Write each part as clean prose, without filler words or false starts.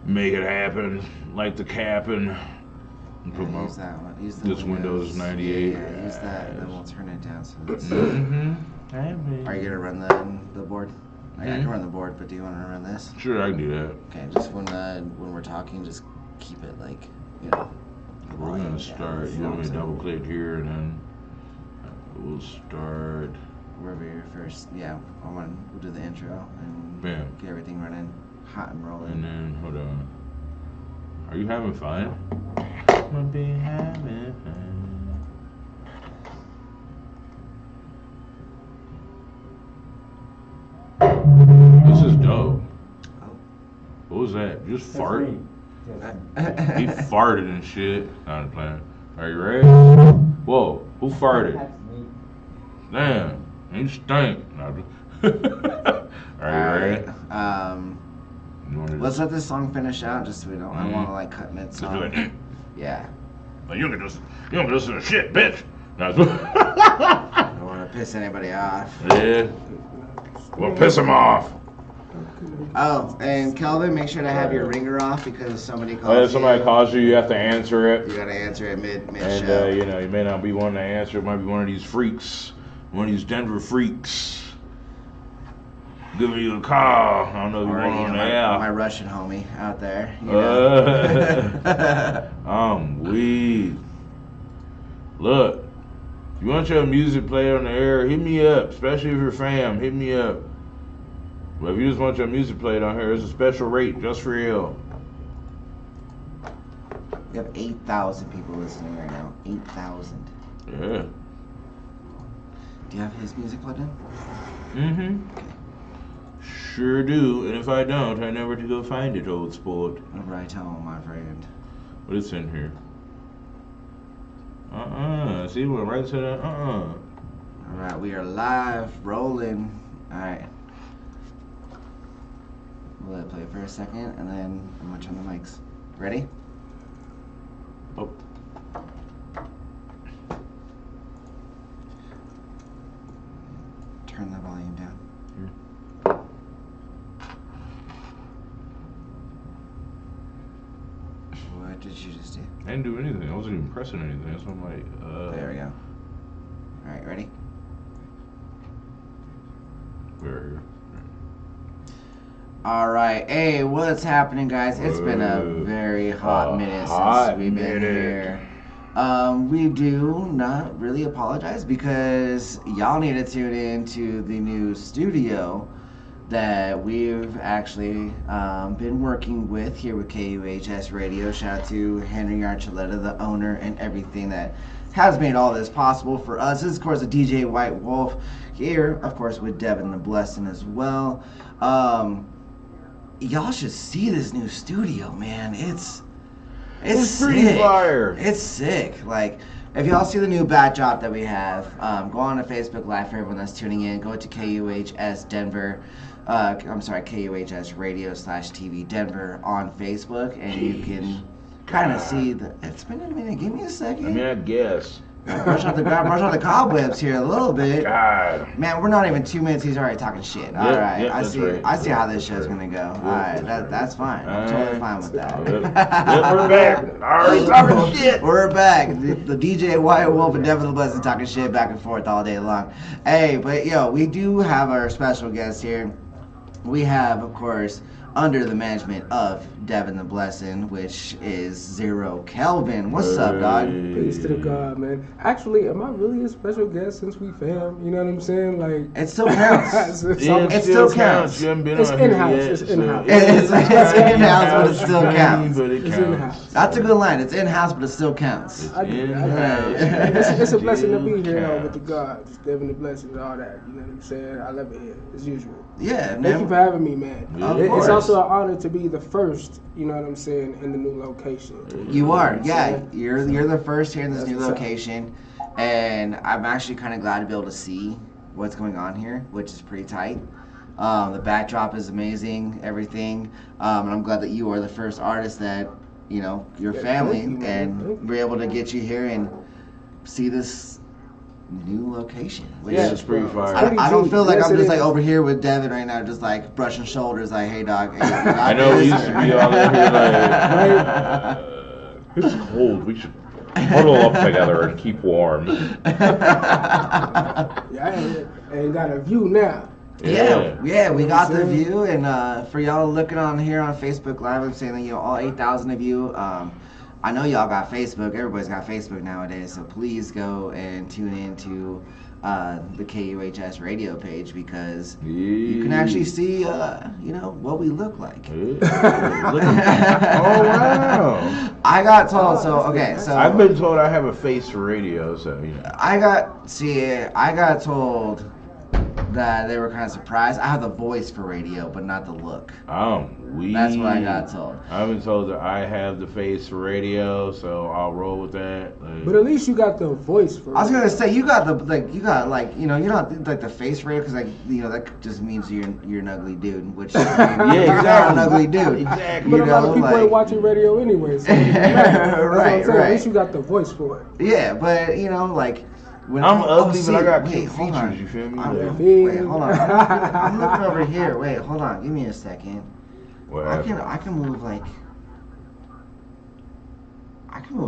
make it happen, like the cap and put use that one. Use the this Windows 98. Yeah, use that, and then we'll turn it down so it's... Are you gonna run the board? I can run the board, but do you want to run this? Sure, I can do that. Okay, just when we're talking, just keep it like, you know. We're gonna start. You want me to double click here, and then we'll start. Wherever you're first. Yeah, we'll do the intro and get everything running, hot and rolling. And then hold on. Are you having fun? I'll be having fun. This is dope. Oh. What was that? Just fart? He farted and shit. Not playing. Are you ready? Whoa, who farted? Damn, you stink. Are you ready? Let's let this song finish out, just so we don't. I don't want to like cut mid song. Like, yeah. Like, you don't listen to shit, bitch. I don't want to piss anybody off. Yeah. We'll piss him off. Oh, and Kelvin, make sure to have your ringer off because if somebody calls if somebody calls you, you have to answer it. You gotta answer it mid and, show. You know, you may not be one to answer. It might be one of these freaks, one of these Denver freaks. Give me a call. I don't know if you want on the air. My Russian homie out there. You know. I'm weak. Look, if you want your music played on the air, hit me up. Especially if you're fam, hit me up. But if you just want your music played on here, it's a special rate just for you. We have 8,000 people listening right now. 8,000. Yeah. Do you have his music plugged in? Mm-hmm. Okay. Sure do. And if I don't, I never to go find it, old sport. Right home, my friend. What is in here? See what right to that? Alright, we are live, rolling. Alright. We'll let it play for a second, and then I'm gonna turn the mics. Ready? Oh. Turn the volume down. Here. What did you just do? I didn't do anything. I wasn't even pressing anything. So I'm like, There we go. Alright, ready? We're here. Alright, hey, what's happening, guys? It's been a very hot minute since we've been here. We do not really apologize because y'all need to tune in to the new studio that we've actually been working with here with KUHS Radio. Shout out to Henry Archuleta, the owner, and everything that has made all this possible for us. This is, of course, a DJ White Wolf here, of course, with Devin the Blessing as well. Y'all should see this new studio, man. It's pretty sick. fire. It's sick. Like, if y'all see the new backdrop that we have, go on to Facebook Live for everyone that's tuning in. Go to KUHS Denver. KUHS Radio /TV Denver on Facebook, and you can kind of see the. It's been a minute. Give me a second. I mean, I guess. Brush out the cobwebs here a little bit. God. Man, we're not even 2 minutes. He's already talking shit. All right, yep, I see. right. I see how this show's gonna go. All right, that's fine. I'm totally fine with that. We're back. Already talking shit. We're back. The DJ White Wolf and Devin the Blessing talking shit back and forth all day long. Hey, but yo, we do have our special guest here. We have, of course, under the management of Devin the Blessing, which is Zero Kelvin. What's up, dog? Peace to the God, man. Actually, am I really a special guest since we fam? You know what I'm saying? Like, it still counts. It still counts. You haven't been it's on in-house. here yet, It's in-house. It's in-house, but it still counts. But it It's counts. in-house. That's a good line. It's in-house, but it still counts. I get it. In-house. It's a blessing to be here Counts. with the gods, Devin the Blessing, all that. You know what I'm saying? I love it here, as usual. Yeah, Thank you for man. having me, man. Of It's course. also an honor to be the first, you know what I'm saying, in the new location. You are, yeah. So- You're the first here in this That's new what's up. location, and I'm actually kind of glad to be able to see what's going on here, which is pretty tight. The backdrop is amazing, everything, and I'm glad that you are the first artist that, you know, your Yeah, family, thank you, man. and Thank you. we're able to get you here and see this new location. Which Yeah, it's pretty fire. I don't feel like Yes, I'm it just like is. over here with Devin right now, just like brushing shoulders, like, hey dog. Hey, I know we used to be all in here like, It's cold. We should huddle up together and keep warm. Yeah, I ain't got a view now. Yeah, we got the You know what I'm saying? view, and for y'all looking on here on Facebook Live, I'm saying that, you know, all 8,000 of you, I know y'all got Facebook. Everybody's got Facebook nowadays, so please go and tune in to the KUHS radio page because you can actually see, you know, what we look like. oh wow! I got told, so I've been told I have a face for radio, so you know. I got told that they were kind of surprised. I have the voice for radio, but not the look. That's what I got told. I've been told that I have the face for radio, so I'll roll with that. Like, But at least you got the voice for I was it. gonna say you got you know, you're not like the face for radio because, like, you know, that just means you're an ugly dude, which you're not an ugly dude. Exactly. But You a lot know, of people like- ain't watching radio anyway. So That's what I'm saying. At right. least you got the voice for it. Yeah, but you know, like. When I'm ugly, see, but I got wait, cute hold on. features. You feel me? Wait, hold on. I'm looking over here. Wait, hold on. Give me a second. What I happened? can move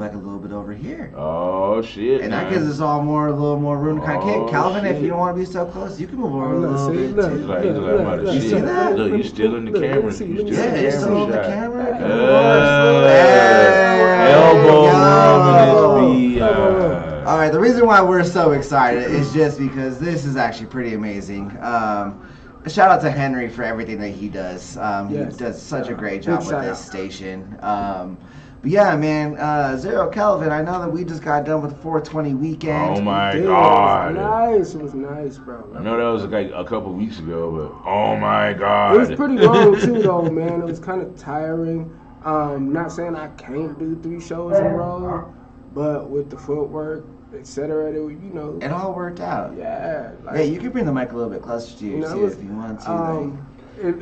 like a little bit over here. Oh shit! And that man. gives us all a little more room to kind of kick. Oh, Calvin, if shit. you don't want to be so close, you can move over a Look, little see, bit look. too. He's like, I'm about to You shit. see that? Look, you still in the Look, camera. let me see, You let me still see. in the Yeah, it's still on the shot. camera. Elbow rubbing Yo. is the. All right, the reason why we're so excited is just because this is actually pretty amazing. Shout out to Henry for everything that he does. Yes. He does such a great Big job with shout this out. station. But yeah, man, Zero Kelvin, I know that we just got done with the 420 weekend. Oh my Dude, god! It was nice, bro. I know that was like a couple weeks ago, but oh my god! It was pretty long too, though, man. It was kind of tiring. Not saying I can't do 3 shows in a row, but with the footwork, etc., you know, It all worked out. yeah. Like, Hey, you can bring the mic a little bit closer to you, You know, too, it was- if you want to.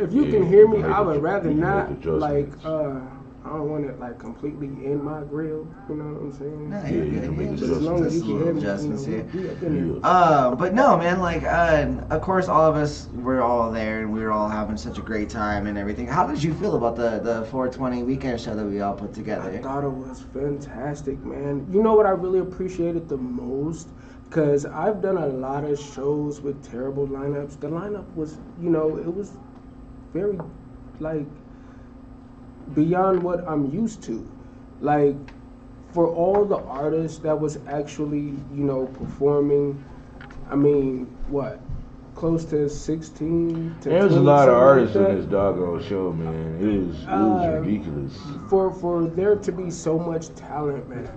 if you Yeah, can hear me, you can I make would the- rather you can not, make like, adjustments. I don't want it, like, completely in my grill, you know what I'm saying? No, Yeah, you're you good. can make Yeah, the But as long as you just can little hear me, adjustments you here. know, we up in there. But no, man, like, of course, all of us, we're all there, and we were all having such a great time and everything. How did you feel about the 420 weekend show that we all put I together? thought it was fantastic, man. You know what I really appreciated the most? Because I've done a lot of shows with terrible lineups. The lineup was, you know, it was very, like, beyond what I'm used to. Like, for all the artists that was actually, you know, performing, I mean, what? Close to 16 to There's a 20, lot of something artists like in that. this doggone show, man. It was ridiculous. For there to be so much talent, man,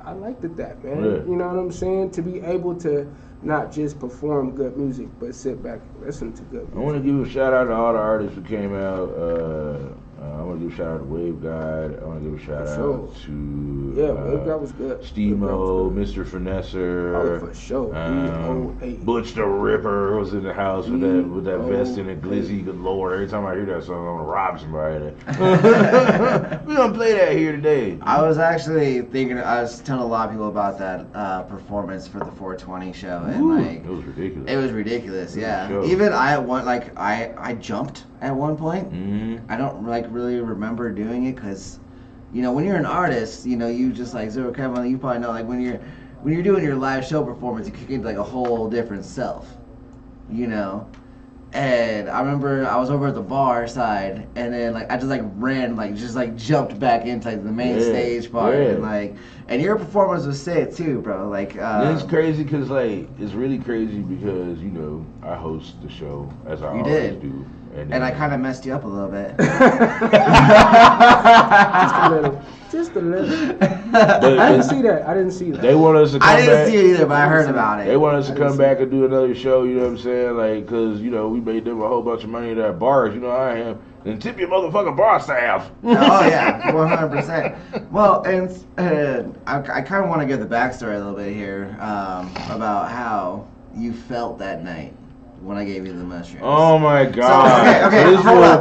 I liked it that, man. Yeah. You know what I'm saying? To be able to not just perform good music, but sit back and listen to good I want to music. give a shout out to all the artists who came out. I want to give a shout out to Wave Guide. I want to give a shout For sure. out to Yeah, Wave Guide was good. Steamo, Wave Guide was Mr. Finesser. Oh, for sure. B.O.A.. Butch the Ripper was in the house with that vest and a B.O.A.. glizzy. Good lord! Every time I hear that song, I'm gonna rob somebody. We gonna play that here today. I was actually thinking, I was telling a lot of people about that performance for the 420 show, and Ooh, like, it was ridiculous. it was ridiculous, yeah. Sure. Even I jumped at one point. Mm-hmm. I don't like really remember doing it because, you know, when you're an artist, you know, you just like Zero Kevin, you probably know, like when you're doing your live show performance, you kick into like a whole different self, you know. And I remember I was over at the bar side, and then like I just like ran, like just like jumped back into like the main Yeah, stage part, yeah. and like, and your performance was sick too, bro. Like, And it's crazy because like it's really crazy because you know I host the show as I You always did. do, and I kind of messed you up a little bit. Just a little. But I didn't see that. I didn't see that. they want us to come I didn't back. see it either, but I heard about They it. want us to I didn't come see back it. and do another show, you know what I'm saying? Like, because, you know, we made them a whole bunch of money at our bars, you know I am. And tip your motherfucking bar staff. Oh yeah, 100%. Well, and I kind of want to give the backstory a little bit here about how you felt that night. when I gave you the mushrooms. Oh my God! So, okay, hold up.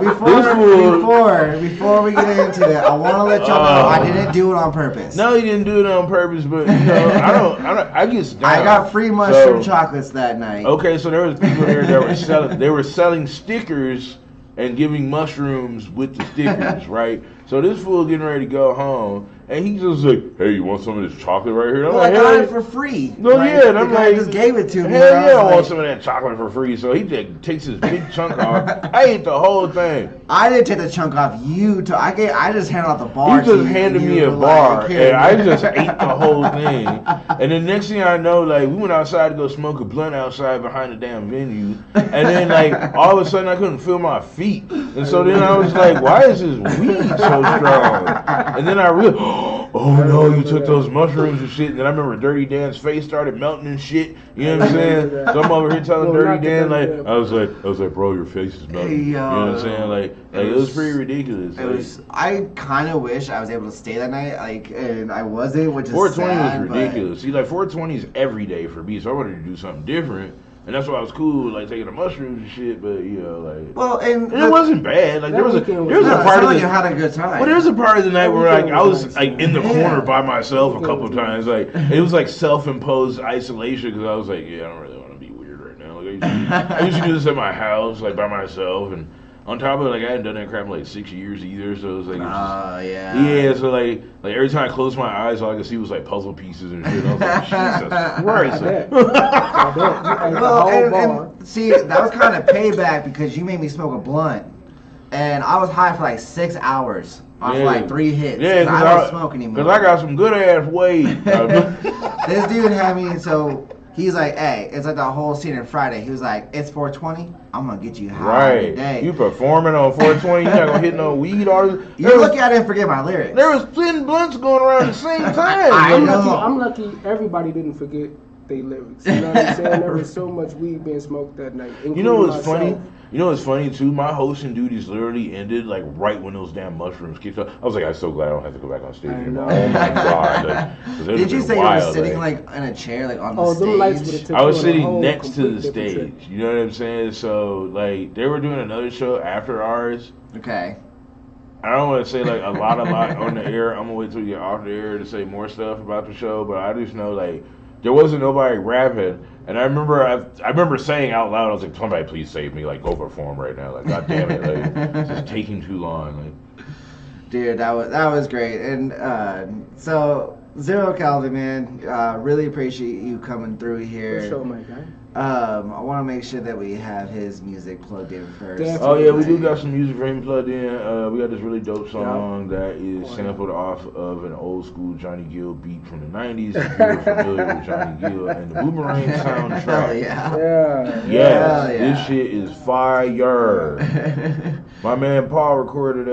Before we get into that, I want to let y'all know I didn't do it on purpose. No, you didn't do it on purpose, but you know, I get down. I got free mushroom chocolates that night. Okay, so there was people there that were selling. They were selling stickers and giving mushrooms with the stickers, right? So this fool getting ready to go home, and he just like, "Hey, you want some of this chocolate right here?" And I'm well, like, I got hey. it for free. No, like, yeah, and I'm the guy like, just gave it to me. Hell yeah, I like, want some of that chocolate for free. So he takes his big chunk off. I ate the whole thing. I didn't take the chunk off. I just handed out the bar. He just handed me a bar, and I just ate the whole thing. And the next thing I know, like, we went outside to go smoke a blunt outside behind the damn venue, and then like all of a sudden I couldn't feel my feet, and so then I was like, why is this weed so strong? And then I realized, oh no, you took those mushrooms and shit. And then I remember Dirty Dan's face started melting and shit. You know what I'm saying? So I'm over here telling Dirty Dan, like, I was like, bro, your face is melting. You know what I'm saying? Like it was pretty ridiculous. It was. I kind of wish I was able to stay that night, like, and I wasn't, which is 420 sad, was ridiculous. See, like 420 is every day for me, so I wanted to do something different. And that's why I was cool, like taking the mushrooms and shit. But you know, like, well, and it wasn't bad. Like there was a part of you had a good time. Well, there was a part of the night where like I was like in the corner by myself a couple times. Like it was like self-imposed isolation because I was like, yeah, I don't really want to be weird right now. Like I used to do this at my house, like by myself, and on top of it, like I hadn't done that crap in like 6 years either. So it was like, yeah. So like every time I closed my eyes, all I could see was like puzzle pieces and shit. I was like, Jesus Christ. Well, and see, that was kind of payback because you made me smoke a blunt, and I was high for like 6 hours off like 3 hits. Yeah, I don't smoke anymore. Because I got some good ass weed. This dude had me, so he's like, hey, it's like the whole scene in Friday. He was like, it's 420. I'm gonna get you high today. You performing on 420? You're not gonna hit no weed or you look at it and forget my lyrics. There was 10 blunts going around at the same time. I'm lucky everybody didn't forget their lyrics. You know what I'm saying? There was so much weed being smoked that night. You know what's funny? You know what's funny too? My hosting duties literally ended like right when those damn mushrooms kicked off. I was like, I'm so glad I don't have to go back on stage anymore. Oh my God. Like, did you say you were sitting like in a chair, like on the stage? I was sitting next to the stage. You know what I'm saying? So like they were doing another show after ours. Okay. I don't want to say like a lot on the air. I'm gonna wait till we get off the air to say more stuff about the show. But I just know like there wasn't nobody rapping. And I remember saying out loud, I was like, somebody please save me, like go perform right now. Like, God damn it, like this is taking too long. Like, dude, that was great. And so Zero Calvin, man, really appreciate you coming through here. For sure, my guy. I want to make sure that we have his music plugged in first. Definitely. Oh yeah, we do got some music for him plugged in. We got this really dope song that is sampled off of an old school Johnny Gill beat from the 90s. If you're familiar with Johnny Gill and the Boomerang soundtrack. Yeah. This shit is fire. My man Paul recorded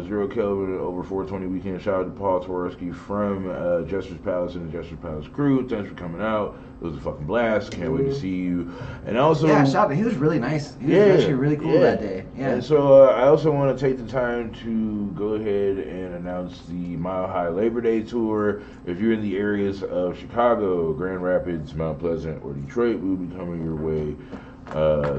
Zero Kelvin over 420 weekend. Shout out to Paul Tworski from Jester's Palace and the Jester's Palace crew. Thanks for coming out. It was a fucking blast. Can't wait to see you. And also, shout out. He was really nice. He was actually really cool that day. Yeah. And so I also want to take the time to go ahead and announce the Mile High Labor Day tour. If you're in the areas of Chicago, Grand Rapids, Mount Pleasant, or Detroit, we'll be coming your way.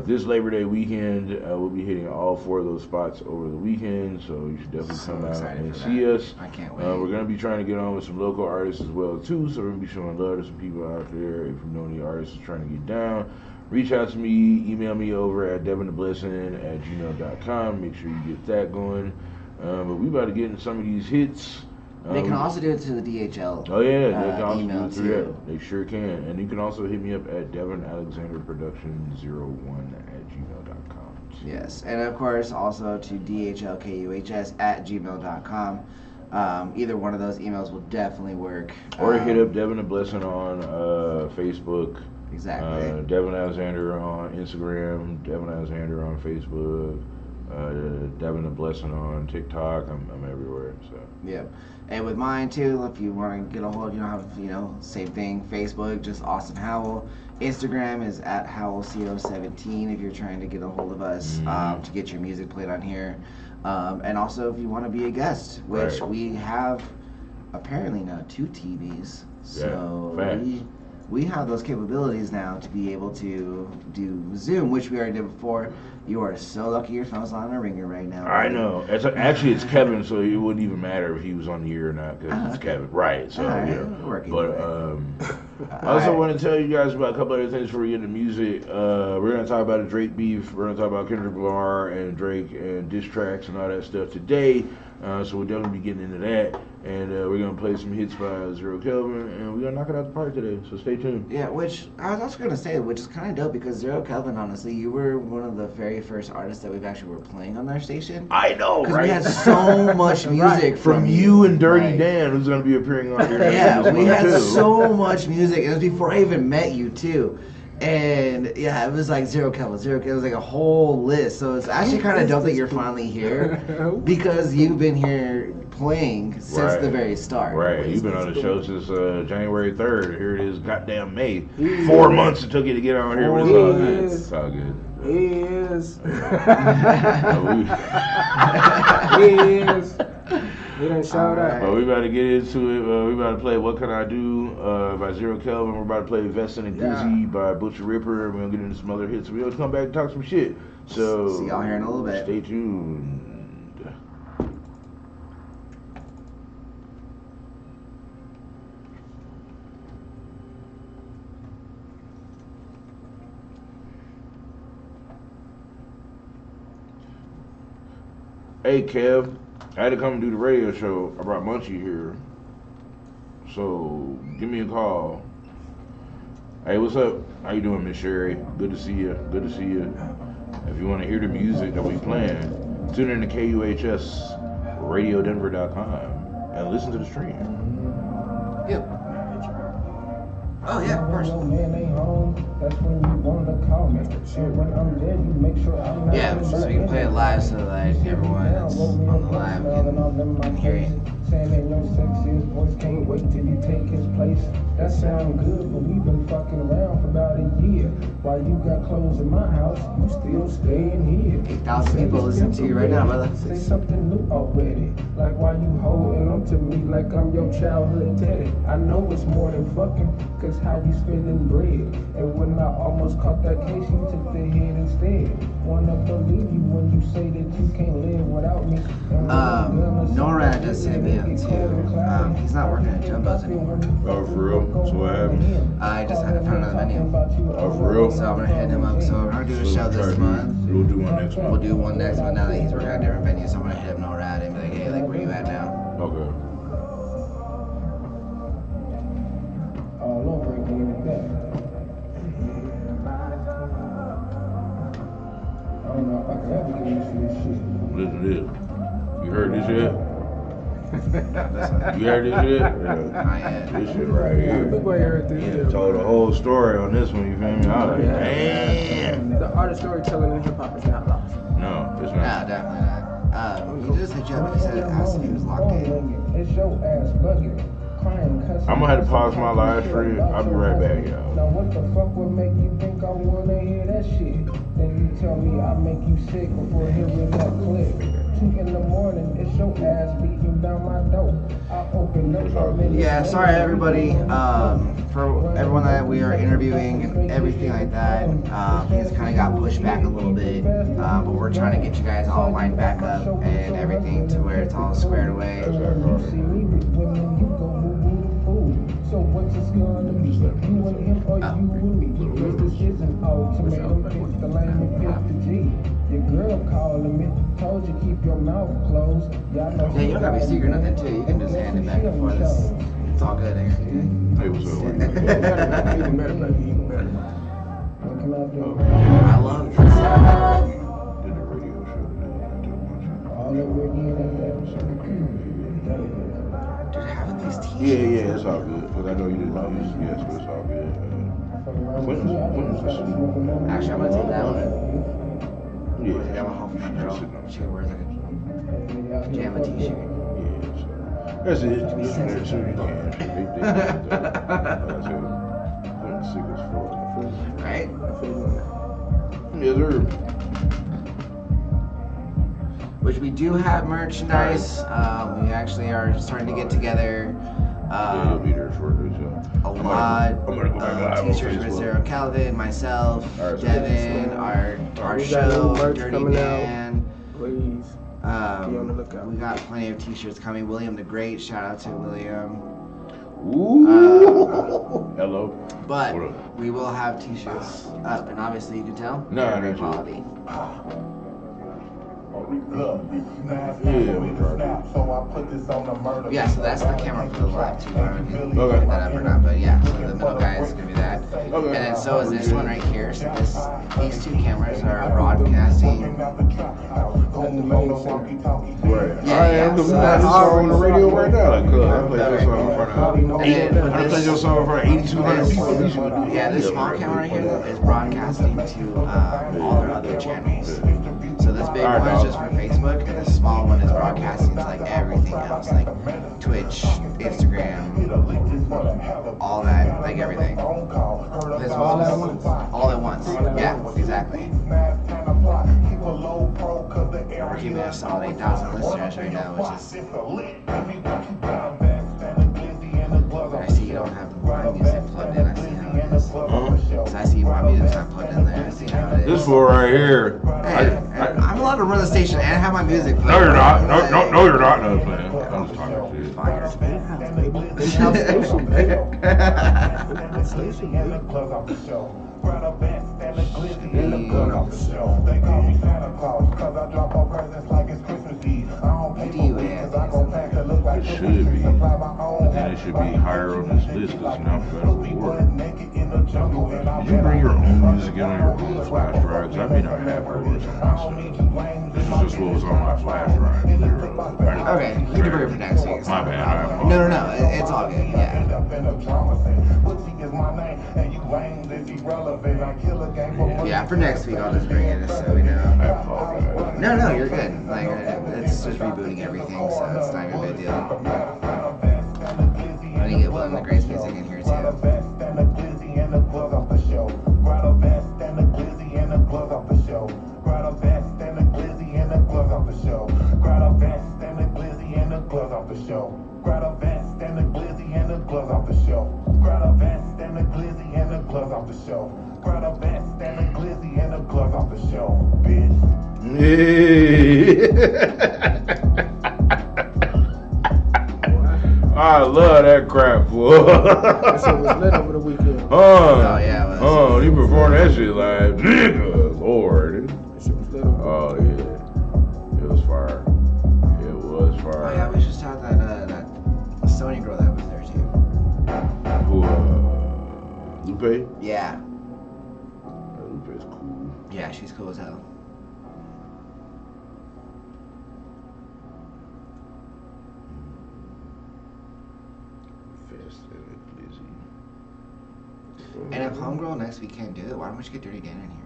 This Labor Day weekend, we'll be hitting all 4 of those spots over the weekend, so you should definitely come out and see us. I can't wait. We're going to be trying to get on with some local artists as well, too, so we're going to be showing love to some people out there. If you know any artists trying to get down, reach out to me, email me over at devintheblessing@gmail.com. Make sure you get that going. But we about to get in some of these hits. They can also do it to the DHL. Oh yeah, they can also email do it through that. They sure can. And you can also hit me up at devinalexanderproduction01@gmail.com. Yes, and of course also to dhlkuhs@gmail.com. Either one of those emails will definitely work. Or hit up Devin the Blessing on Facebook. Exactly. Devin Alexander on Instagram. Devin Alexander on Facebook. Devin the Blessing on TikTok. I'm everywhere. So. Yep. And with mine too, if you want to get a hold, same thing. Facebook, just Austin Howell. Instagram is at HowellCO17 if you're trying to get a hold of us to get your music played on here. And also if you want to be a guest, which we have apparently now 2 TVs. So we have those capabilities now to be able to do Zoom, which we already did before. You are so lucky your phone's not on a ringer right now. I know. Actually, it's Kevin, so it wouldn't even matter if he was on the air or not because it's Kevin. Right. So, yeah. But I also want to tell you guys about a couple other things before we get into music. We're going to talk about a Drake beef. We're going to talk about Kendrick Lamar and Drake and diss tracks and all that stuff today. So we'll definitely be getting into that. And we're going to play some hits by Zero Kelvin. And we're going to knock it out the park today. So stay tuned. Yeah, which I was also going to say, which is kind of dope because Zero Kelvin, honestly, you were one of the very first artists that we've actually were playing on their station. I know, right? We had so much music from you and Dirty Dan, who's going to be appearing on here. Yeah, we had so much music. It was before I even met you, too. And yeah, it was like Zero Kelvin. It was like a whole list. So it's actually kind of dope that you're finally here because you've been here playing since the very start. Right. You've been on the show since January 3rd. Here it is, goddamn May. 4 months it took you to get on here, but it's all good. It's all good. He is. He is. We done showed up. But we about to get into it. We about to play What Can I Do by Zero Kelvin. We're about to play Vestin' and Glizzy by Butcher Ripper. We're going to get into some other hits. We'll come back and talk some shit. So see y'all here in a little bit. Stay tuned. Hey Kev, I had to come and do the radio show. I brought Munchie here. So give me a call. Hey, what's up? How you doing, Miss Sherry? Good to see you. Good to see you. If you want to hear the music that we playing, tune in to KUHS RadioDenver.com and listen to the stream. Yep. Oh yeah, of course. Yeah, so you can play it live so that everyone that's on the live can hear it. Saying that your sexiest voice can't wait till you take his place. That sound good, but we've been fucking around for about a year. While you got clothes in my house, you still staying here. 8,000 people listening to you right now, brother. Say something new already. Like why you holding on to me like I'm your childhood teddy. I know it's more than fucking, cause how you spending bread. And when I almost caught that case, you took the head instead. Wanna believe you when you say that you can't live without me. Norad just hit me up too. He's not working at Jumbo's anymore. Oh, for real? So what happened? I just had to find another venue. Oh, for real? So I'm gonna hit him up. So we're gonna do a show this month. We'll do one next month. We'll do one next month now that he's working at a different venue. So I'm gonna hit him Norad and be like, hey, like where you at now? Okay. All over again with that. I don't know if I could ever get into this shit. Listen to this. You heard this yet? You heard this yet? Yeah. Not yet. This shit right here. Big boy heard this shit. Told the whole story on this one, you feel me? I was like, damn. The art of storytelling in hip hop is not lost. No, it's No, not. definitely not. He just hit you up and he said asked if he was locked in. It's your ass bugging. Crying, cussing. I'm gonna have to pause my live stream. I'll be right back, y'all. Now what the fuck would make you think I wanna hear that shit? Then you tell me I make you sick before hearing that clip. 2 in the morning, it's your ass beating down my door. I open up so many. Yeah, sorry everybody. For everyone that we are interviewing and everything like that, he's kind of got pushed back a little bit. But we're trying to get you guys all lined back up and everything to where it's all squared away. You see me with women, you go boo-boo the fool. So what's this gonna be? You and him or you and me? Cause this isn't ultimatum. Pick the lane and pick the G. Your girl calling me, told you keep your mouth closed. Y'all know. Yeah, you don't gotta be secret nothing too. You can just hand it back and forth. It's all good. Hey, what's up? Even better. What can I do? I love this. Did a radio show today. I took my All over again at that. Dude, having these teams. Yeah, it's all good. Because I know you didn't know this. Yes, but it's all good. When is this? Actually, I'm gonna take that one. Yeah, I got my home girl. She wears like a pajama t-shirt. Yeah, so that's it. Just make sure you can. Big thing. That's it. Putting sick as fuck. Right? Yes, sir. Which we do have merchandise. We actually are starting to get together Yeah, he'll be there shortly, so. A lot I'm gonna go back live on t-shirts with Facebook. Sarah Calvin, myself, All right, so Devin, our We got show, new merch Dirty coming out. Dan. Please. Be on the lookout. We got plenty of t-shirts coming. William the Great, shout out to William. Ooh. Hello. But What up? we will have t-shirts up, and obviously you can tell. No, they're not great you. quality. Yeah, so that's the camera for the live too. I don't know if you Okay. pick that up or not, but yeah, so the middle guy is gonna be that. Okay. And then so is this one right here. So these two cameras are broadcasting. Right. Yeah, I yeah. am the So man that's on the radio right now. Like, cuz, I play your Okay. song in front of I play your song in front of 8,200 people. At least you would do Yeah, this that. small camera right here is broadcasting to all their other channels. So this big Alright, one is dog. just for Facebook, and this small one is broadcasting to like everything else, like Twitch, Instagram, all that, like everything. This All at one's once. all at once. Yeah, exactly. We're keeping a solid 8,000 listeners right now, which is. I see you don't have my music plugged in. I see how it is. So I see my music's not plugged in there. I see how it is. This fool right here. Hey, I'm allowed to run the station and have my music played. No, you're not. No, you're not. No, playing. I'm just talking shit. Fire. In-house station, baby. In-house station, baby. It should be. But then it should be higher on this list because it's not alphabetical order. Did you bring your own music in on your own flash drive? Because I may not have yours on my stuff. This is just what was on my flash drive. Okay, you can bring it for next week. My bad. I apologize. No, it's all good. Yeah. Yeah, for next week I'll just bring it just so we I know. apologize. No, you're good. Like it's just rebooting everything, so it's not even a big deal. I need to get William the Great's music in here too. I love that crap, boy. That shit was lit over the weekend. Oh yeah, it was. he performed that shit live. Nigga, Lord. That shit was lit over Oh, yeah. It was fire. It was Oh fire. yeah, we should shout that Sony girl that was there too. Who, Lupe? Yeah, Lupe's cool. yeah, she's cool as hell. Fast and busy. And if Homegirl next week can't do it, why don't we just get Dirty Dan in here?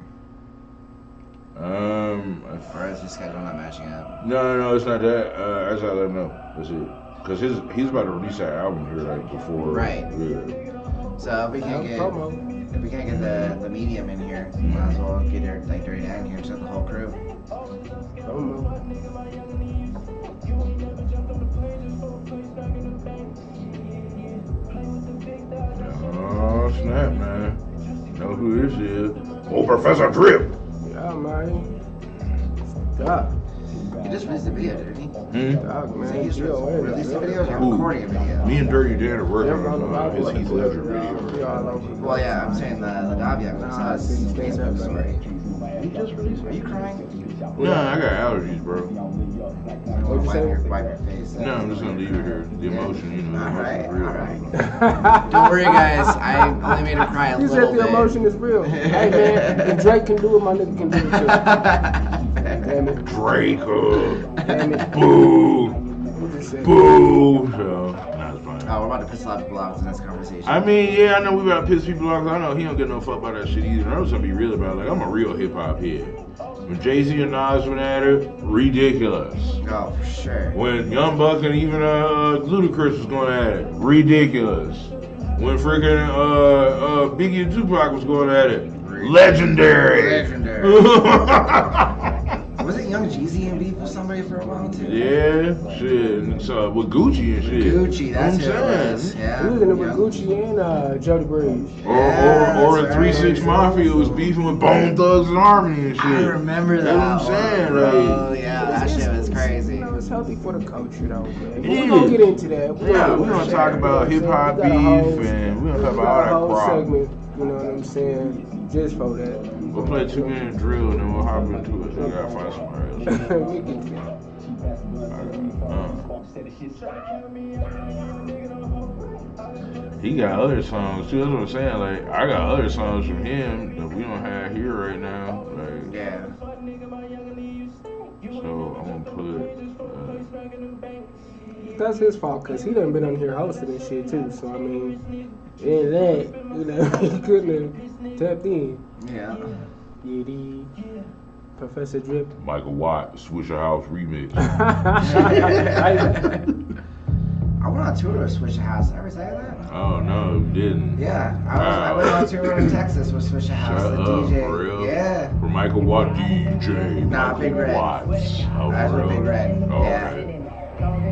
Or is your schedule not matching up? No, it's not that. I just gotta let him know. That's it. Cause he's about to release that album here like before. Right. Yeah. So if we can't get promo. if we can't get the medium in here, might as well get her like Dirty Dan in here, so the whole crew. Oh snap, man! Know who this is? Oh, Professor Drip. Yeah, man. Stop. He just released a video, didn't he? Dog, So man. he's releasing videos or Who? recording a video? Me and Dirty Dan are working Never on the on his Bible. Heath Ledger video. We all over. Well, yeah, I'm saying the Davia clip saw his Facebook story. He just released Are you crying? No, I got allergies, bro. Wipe your face. No, I'm just gonna leave it here. The emotion, you know. The Alright, emotion's real. alright. Don't worry, guys. I only made him cry a You little said bit. the emotion is real. Hey, man, if Drake can do it, my nigga can do it too. Damn it. Drake, Damn it. boo, boo. So, nah, it's fine. Oh, we're about to piss a lot of people off in this conversation. I mean, yeah, I know we about to piss people off. I know he don't get no fuck about that shit either. And I'm just gonna be real about it. Like, I'm a real hip hop head. When Jay-Z and Nas went at it, ridiculous. Oh, for sure. When Young Buck and even Ludacris was going at it, ridiculous. When freaking Biggie and Tupac was going at it, legendary. Legendary. Was it Young Jeezy in beef with somebody for a while too? Yeah, shit. And so with Gucci and shit. Gucci, that's who it was. Yeah. He was in it with Gucci and Jody Breeze. Or the 3-6 Mafia was beefing with Bone Thugs and Harmony and shit. I remember that. You know what I'm saying? Oh, yeah, that shit was crazy. You know, it's healthy for the culture, though, man. But Yeah. we're going to get into that. We're gonna talk about hip hop beef and we're gonna talk about all that crap. Segment, you know what I'm saying? Just for that. We'll play 2-minute drill and then we'll hop into it. We gotta find somebody else. We get to that. He got other songs too. That's what I'm saying. Like I got other songs from him that we don't have here right now. Like Yeah. So I'm gonna put. That's his fault, because he done been on here hosting and shit, too. So, I mean, in that, you know, he couldn't have tapped in. Yeah. Yiddy. Professor Drip. Michael Watt, Swisher House remix. I went on tour with Swisher House. Did I ever say that? Oh no, you didn't. Yeah, I went on tour in Texas with Swisher House, Shut the up, DJ. for real? Yeah. For Michael Watt DJ. Nah, Michael Big Red. Watts. Oh, That was for with Big real? Red. Oh, Yeah. okay.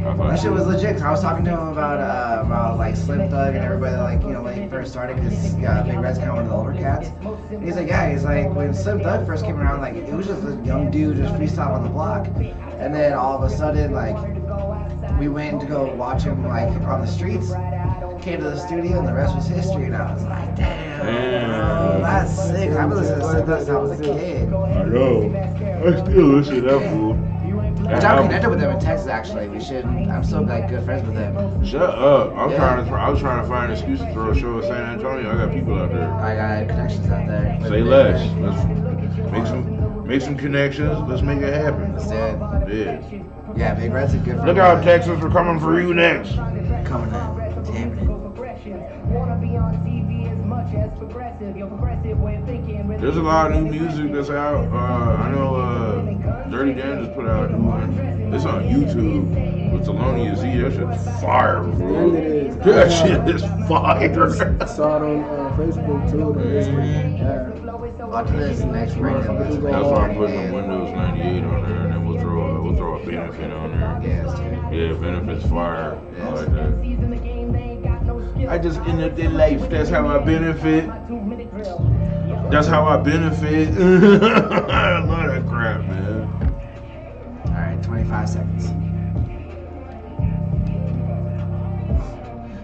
That shit was legit. 'Cause I was talking to him about like Slim Thug and everybody, like, you know, when he first started, because Big Red's kind of one of the older cats. And he's like, yeah, he's like, when Slim Thug first came around, like, it was just a young dude just freestyle on the block, and then all of a sudden, like, we went to go watch him like on the streets. Came to the studio and the rest was history. And I was like, damn, bro, that's sick. I've been listening to Slim Thug since I was a kid. I know. I still listen to that fool. Which I'm connected with him in Texas, actually. I'm still like good friends with him. Shut up! I was trying to find an excuse to throw a show in San Antonio. I got people out there. I got connections out there. Say less. Let's make some connections. Let's make it happen. Let's do it. Yeah. Yeah, Big Red's a good friend. Look out, Texas! We're coming for you next. Coming in. Damn it. There's a lot of new music that's out. I know Dirty Dan just put out a new one. It's on YouTube with Thelonious Z. That shit's fire, bro. That shit is fire. I saw it on Facebook, too. Yeah. After this next break, That's why I'm putting the Windows 98 on there, and then we'll throw a benefit on there. Yeah, benefit's fire. I like that. I just ended their life. That's how I benefit. That's how I benefit. I love that crap, man. All right, 25 seconds.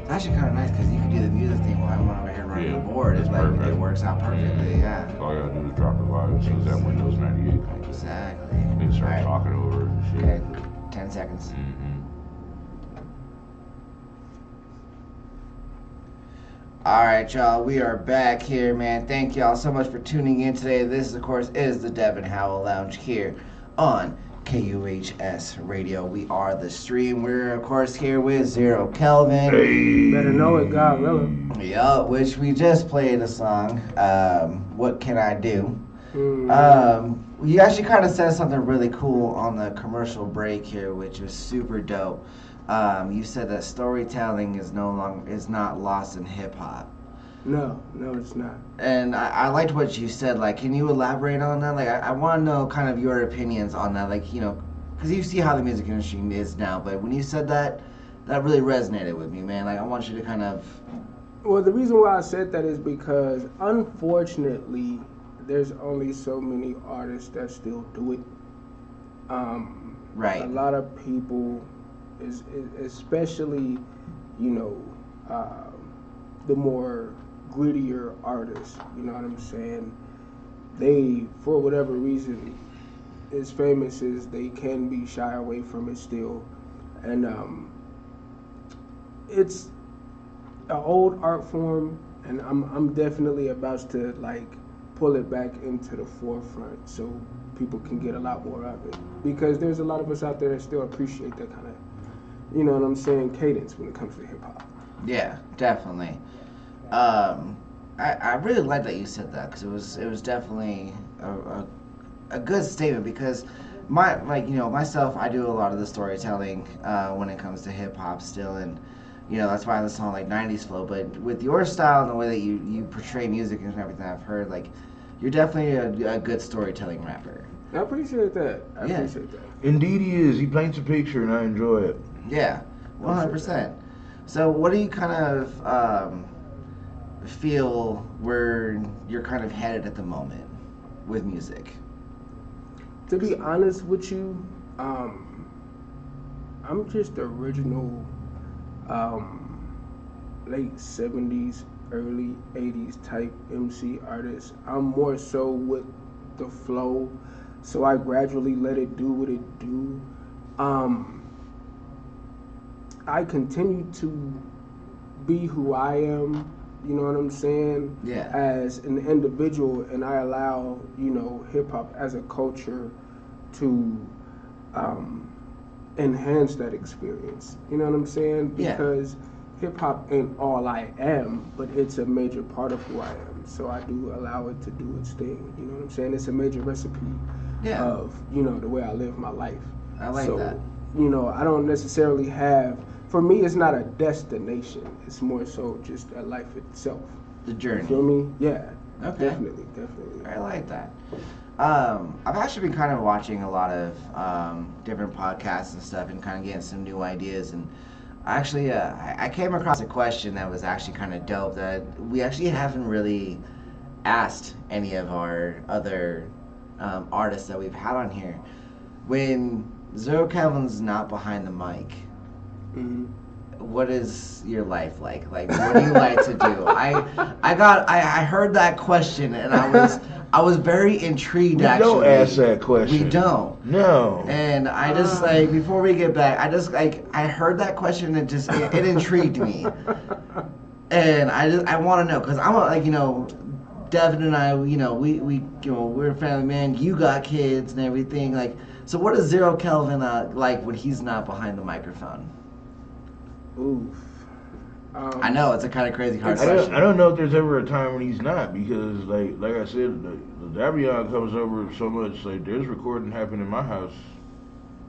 It's actually kind of nice because you can do the music thing while I'm over here running the board. It's like perfect. it works out perfectly. Yeah. All you gotta do is drop the volume as soon as that Windows 98 comes. Exactly. They start All right. talking over it and shit. Okay, 10 seconds. All right, y'all. We are back here, man. Thank y'all so much for tuning in today. This, of course, is the Devin Howell Lounge here on KUHS Radio. We are the stream. We're, of course, here with Zero Kelvin. Hey. Better know it, God, really. Yeah, which we just played a song, What Can I Do? You actually kind of said something really cool on the commercial break here, which was super dope. You said that storytelling is not lost in hip hop. No, it's not. And I liked what you said. Like, can you elaborate on that? Like, I want to know kind of your opinions on that. Like, you know, because you see how the music industry is now. But when you said that, that really resonated with me, man. Like, I want you to kind of. Well, the reason why I said that is because, unfortunately, there's only so many artists that still do it. Right. A lot of people, especially, you know, the more grittier artists, you know what I'm saying? They, for whatever reason, as famous as they can be, shy away from it still. And it's an old art form, and I'm definitely about to, like, pull it back into the forefront so people can get a lot more of it. Because there's a lot of us out there that still appreciate that kind of, you know what I'm saying, cadence when it comes to hip hop. Yeah, definitely. I really like that you said that, because it was definitely a good statement, because myself, I do a lot of the storytelling when it comes to hip hop still, and you know, that's why the song like 90s flow. But with your style and the way that you portray music and everything I've heard, like, you're definitely a good storytelling rapper. I appreciate that. I Yeah. appreciate that. Indeed, he is. He paints a picture, and I enjoy it. Yeah, 100%. So, what do you kind of feel where you're kind of headed at the moment with music? To be honest with you, I'm just the original late 70s, early 80s type MC artist. I'm more so with the flow, so I gradually let it do what it do. I continue to be who I am, you know what I'm saying? Yeah. As an individual, and I allow, hip hop as a culture to enhance that experience. You know what I'm saying? Yeah. Because hip hop ain't all I am, but it's a major part of who I am. So I do allow it to do its thing. You know what I'm saying? It's a major recipe of, the way I live my life. I like that. I don't necessarily have, for me, it's not a destination. It's more so just a life itself. The journey. You feel me? Yeah. Okay. Definitely. I like that. I've actually been kind of watching a lot of different podcasts and stuff and kind of getting some new ideas. And actually, I came across a question that was actually kind of dope that we actually haven't really asked any of our other artists that we've had on here. When Zero Kevin's not behind the mic, what is your life like? Like, what do you like to do? I heard that question and I was very intrigued. We don't ask that question. We don't. No. And I just before we get back, I heard that question and it intrigued me. And I want to know because I'm Devin and I, we're a family man. You got kids and everything. Like, so what is Zero Kelvin like when he's not behind the microphone? Oof. I know it's a kind of crazy hard question. I don't know if there's ever a time when he's not because, like I said, the Davion comes over so much. Like, there's recording happening in my house.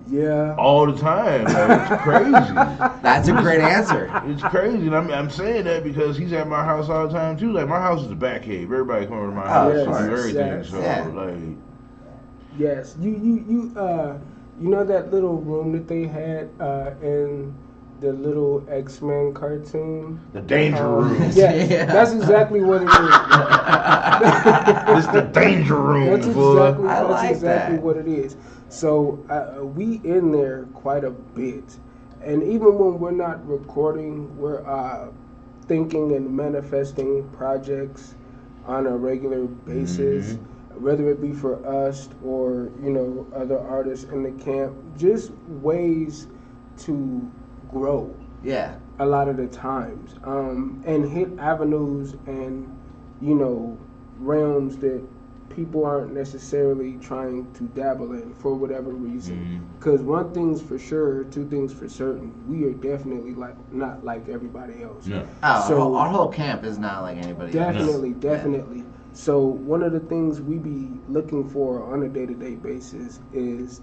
Yeah. All the time. Like, it's crazy. That's a great answer. It's crazy, and I'm saying that because he's at my house all the time too. Like, my house is the back cave. Everybody come over to my house yes, and do everything. yes. So Yeah. like, Yes. You know that little room that they had in the little X-Men cartoon? the danger room. Yeah, that's exactly what it is. It's the danger room. That's boy. exactly what it is. So we in there quite a bit, and even when we're not recording, we're thinking and manifesting projects on a regular basis, whether it be for us or other artists in the camp. Just ways to grow. Yeah. A lot of the times, and hit avenues and realms that people aren't necessarily trying to dabble in for whatever reason. Because one thing's for sure, two things for certain: we are definitely not like everybody else. No. Oh, So- our whole camp is not like anybody else. Definitely. So one of the things we be looking for on a day-to-day basis is,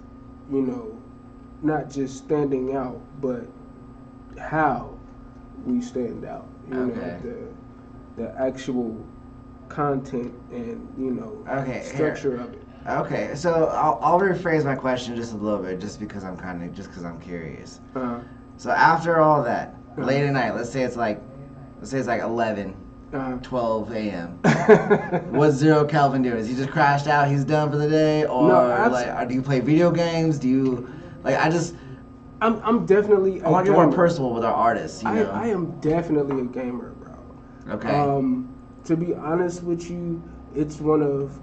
not just standing out, but how we stand out. Okay. The actual content and structure of it. Okay, so I'll rephrase my question just a little bit, just because I'm curious. So after all that, late at night, let's say it's like 11, 12 a.m. What's Zero Kelvin doing? Is he just crashed out? He's done for the day, or do you play video games? Do you I'm definitely. I want to get more personal with our artists. I am definitely a gamer, bro. Okay. To be honest with you, it's one of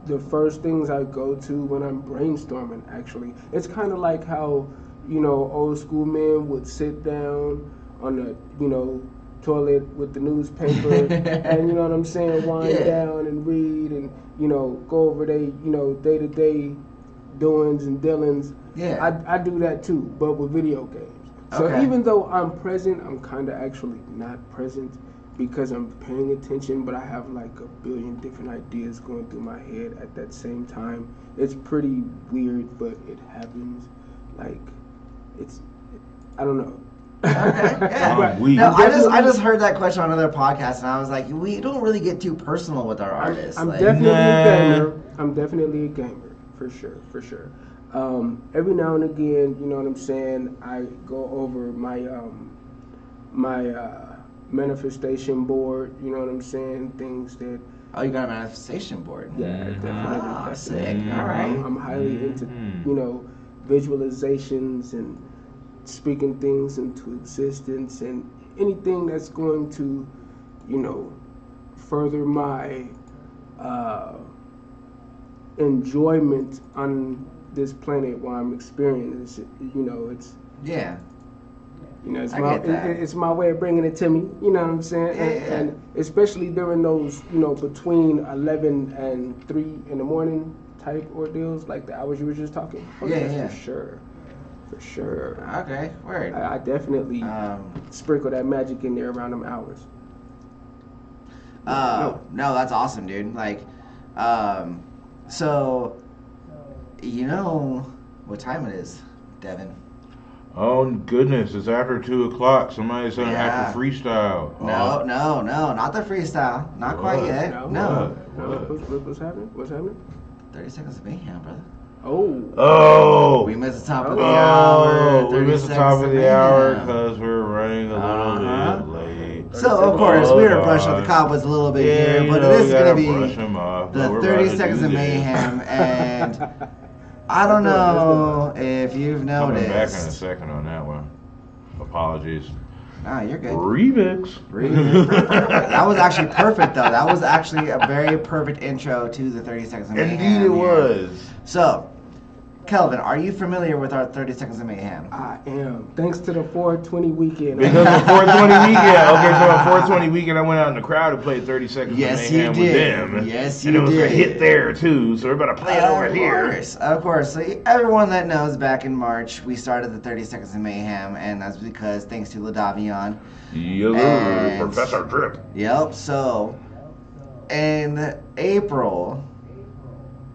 the first things I go to when I'm brainstorming. Actually, it's kind of like how old school men would sit down on the toilet with the newspaper and you know what I'm saying, wind down and read and go over they day to day doings and dealings. Yeah. I do that too, but with video games. So even though I'm present, I'm kind of actually not present because I'm paying attention, but I have like a billion different ideas going through my head at that same time. It's pretty weird, but it happens. Like, I don't know. Yeah. We No, I just heard that question on another podcast, and I was like, we don't really get too personal with our artists. I'm like, definitely Nah. a gamer. I'm definitely a gamer, for sure. Every now and again, you know what I'm saying, I go over my manifestation board, you know what I'm saying, things that... Oh, you got a manifestation board. Yeah, definitely. Ah, sick. definitely. All right. I'm highly into, you know, visualizations and speaking things into existence and anything that's going to, you know, further my enjoyment on this planet while I'm experiencing it. You know, it's... Yeah. You know, it's I my get that. it's my way of bringing it to me. You know what I'm saying? Yeah. And especially during those, you know, between 11 and 3 in the morning type ordeals, like the hours you were just talking. Oh, Yeah. for sure. Okay. Word. I definitely sprinkle that magic in there around them hours. No, that's awesome, dude. Like, so, you know what time it is, Devin? Oh goodness, it's after 2:00. Somebody's gonna have to freestyle. No, not the freestyle. Not quite yet. No. What's happening? 30 seconds of mayhem, brother. Oh, We missed the top of the hour. we 30 missed the seconds top of of the hour mayhem. because we're running a little bit late. So, of course, we're going to brush up the cobwebs a little bit here, but it is going to brush be them off. the 30 seconds of mayhem, and I don't know if you've Coming back in a noticed. second on that one. Apologies. Nah, you're good. Remix. That was actually perfect, though. That was actually a very perfect intro to the 30 seconds of mayhem. Indeed, it here. was. So, Kelvin, are you familiar with our 30 seconds of mayhem? I am. Thanks to the 420 weekend. Because of 420 weekend. Okay, so on 420 weekend, I went out in the crowd and played 30 seconds Yes, of you mayhem did. with them. Yes, and you it was a did. hit there too. So we're about to play it over here. Of course. So everyone that knows, back in March, we started the 30 seconds of mayhem, and that's because thanks to Ladavion. Yellow, And- Professor Drip. Yep. So in April,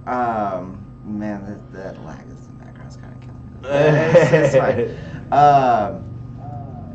man, that lag is in the background is kind of killing me. It's fine.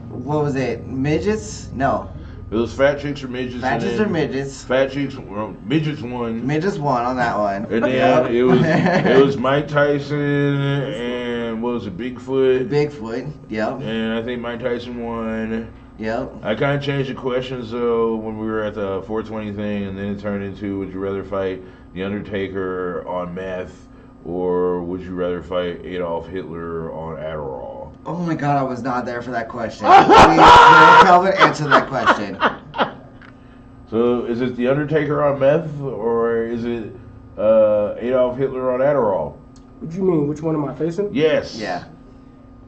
What was it? Midgets? No. It was Fat Chicks or Midgets. Fat and Chicks then or Midgets? Fat Chicks, well, Midgets won. Midgets won on that one. And then Yep. it was Mike Tyson and what was it, Bigfoot? Bigfoot. Yep. And I think Mike Tyson won. Yep. I kind of changed the questions though when we were at the 420 thing, and then it turned into: would you rather fight the Undertaker on meth, or would you rather fight Adolf Hitler on Adderall? Oh my God, I was not there for that question. Please, Calvin, answer that question. So is it the Undertaker on meth, or is it Adolf Hitler on Adderall? What do you mean? Which one am I facing? Yes. Yeah.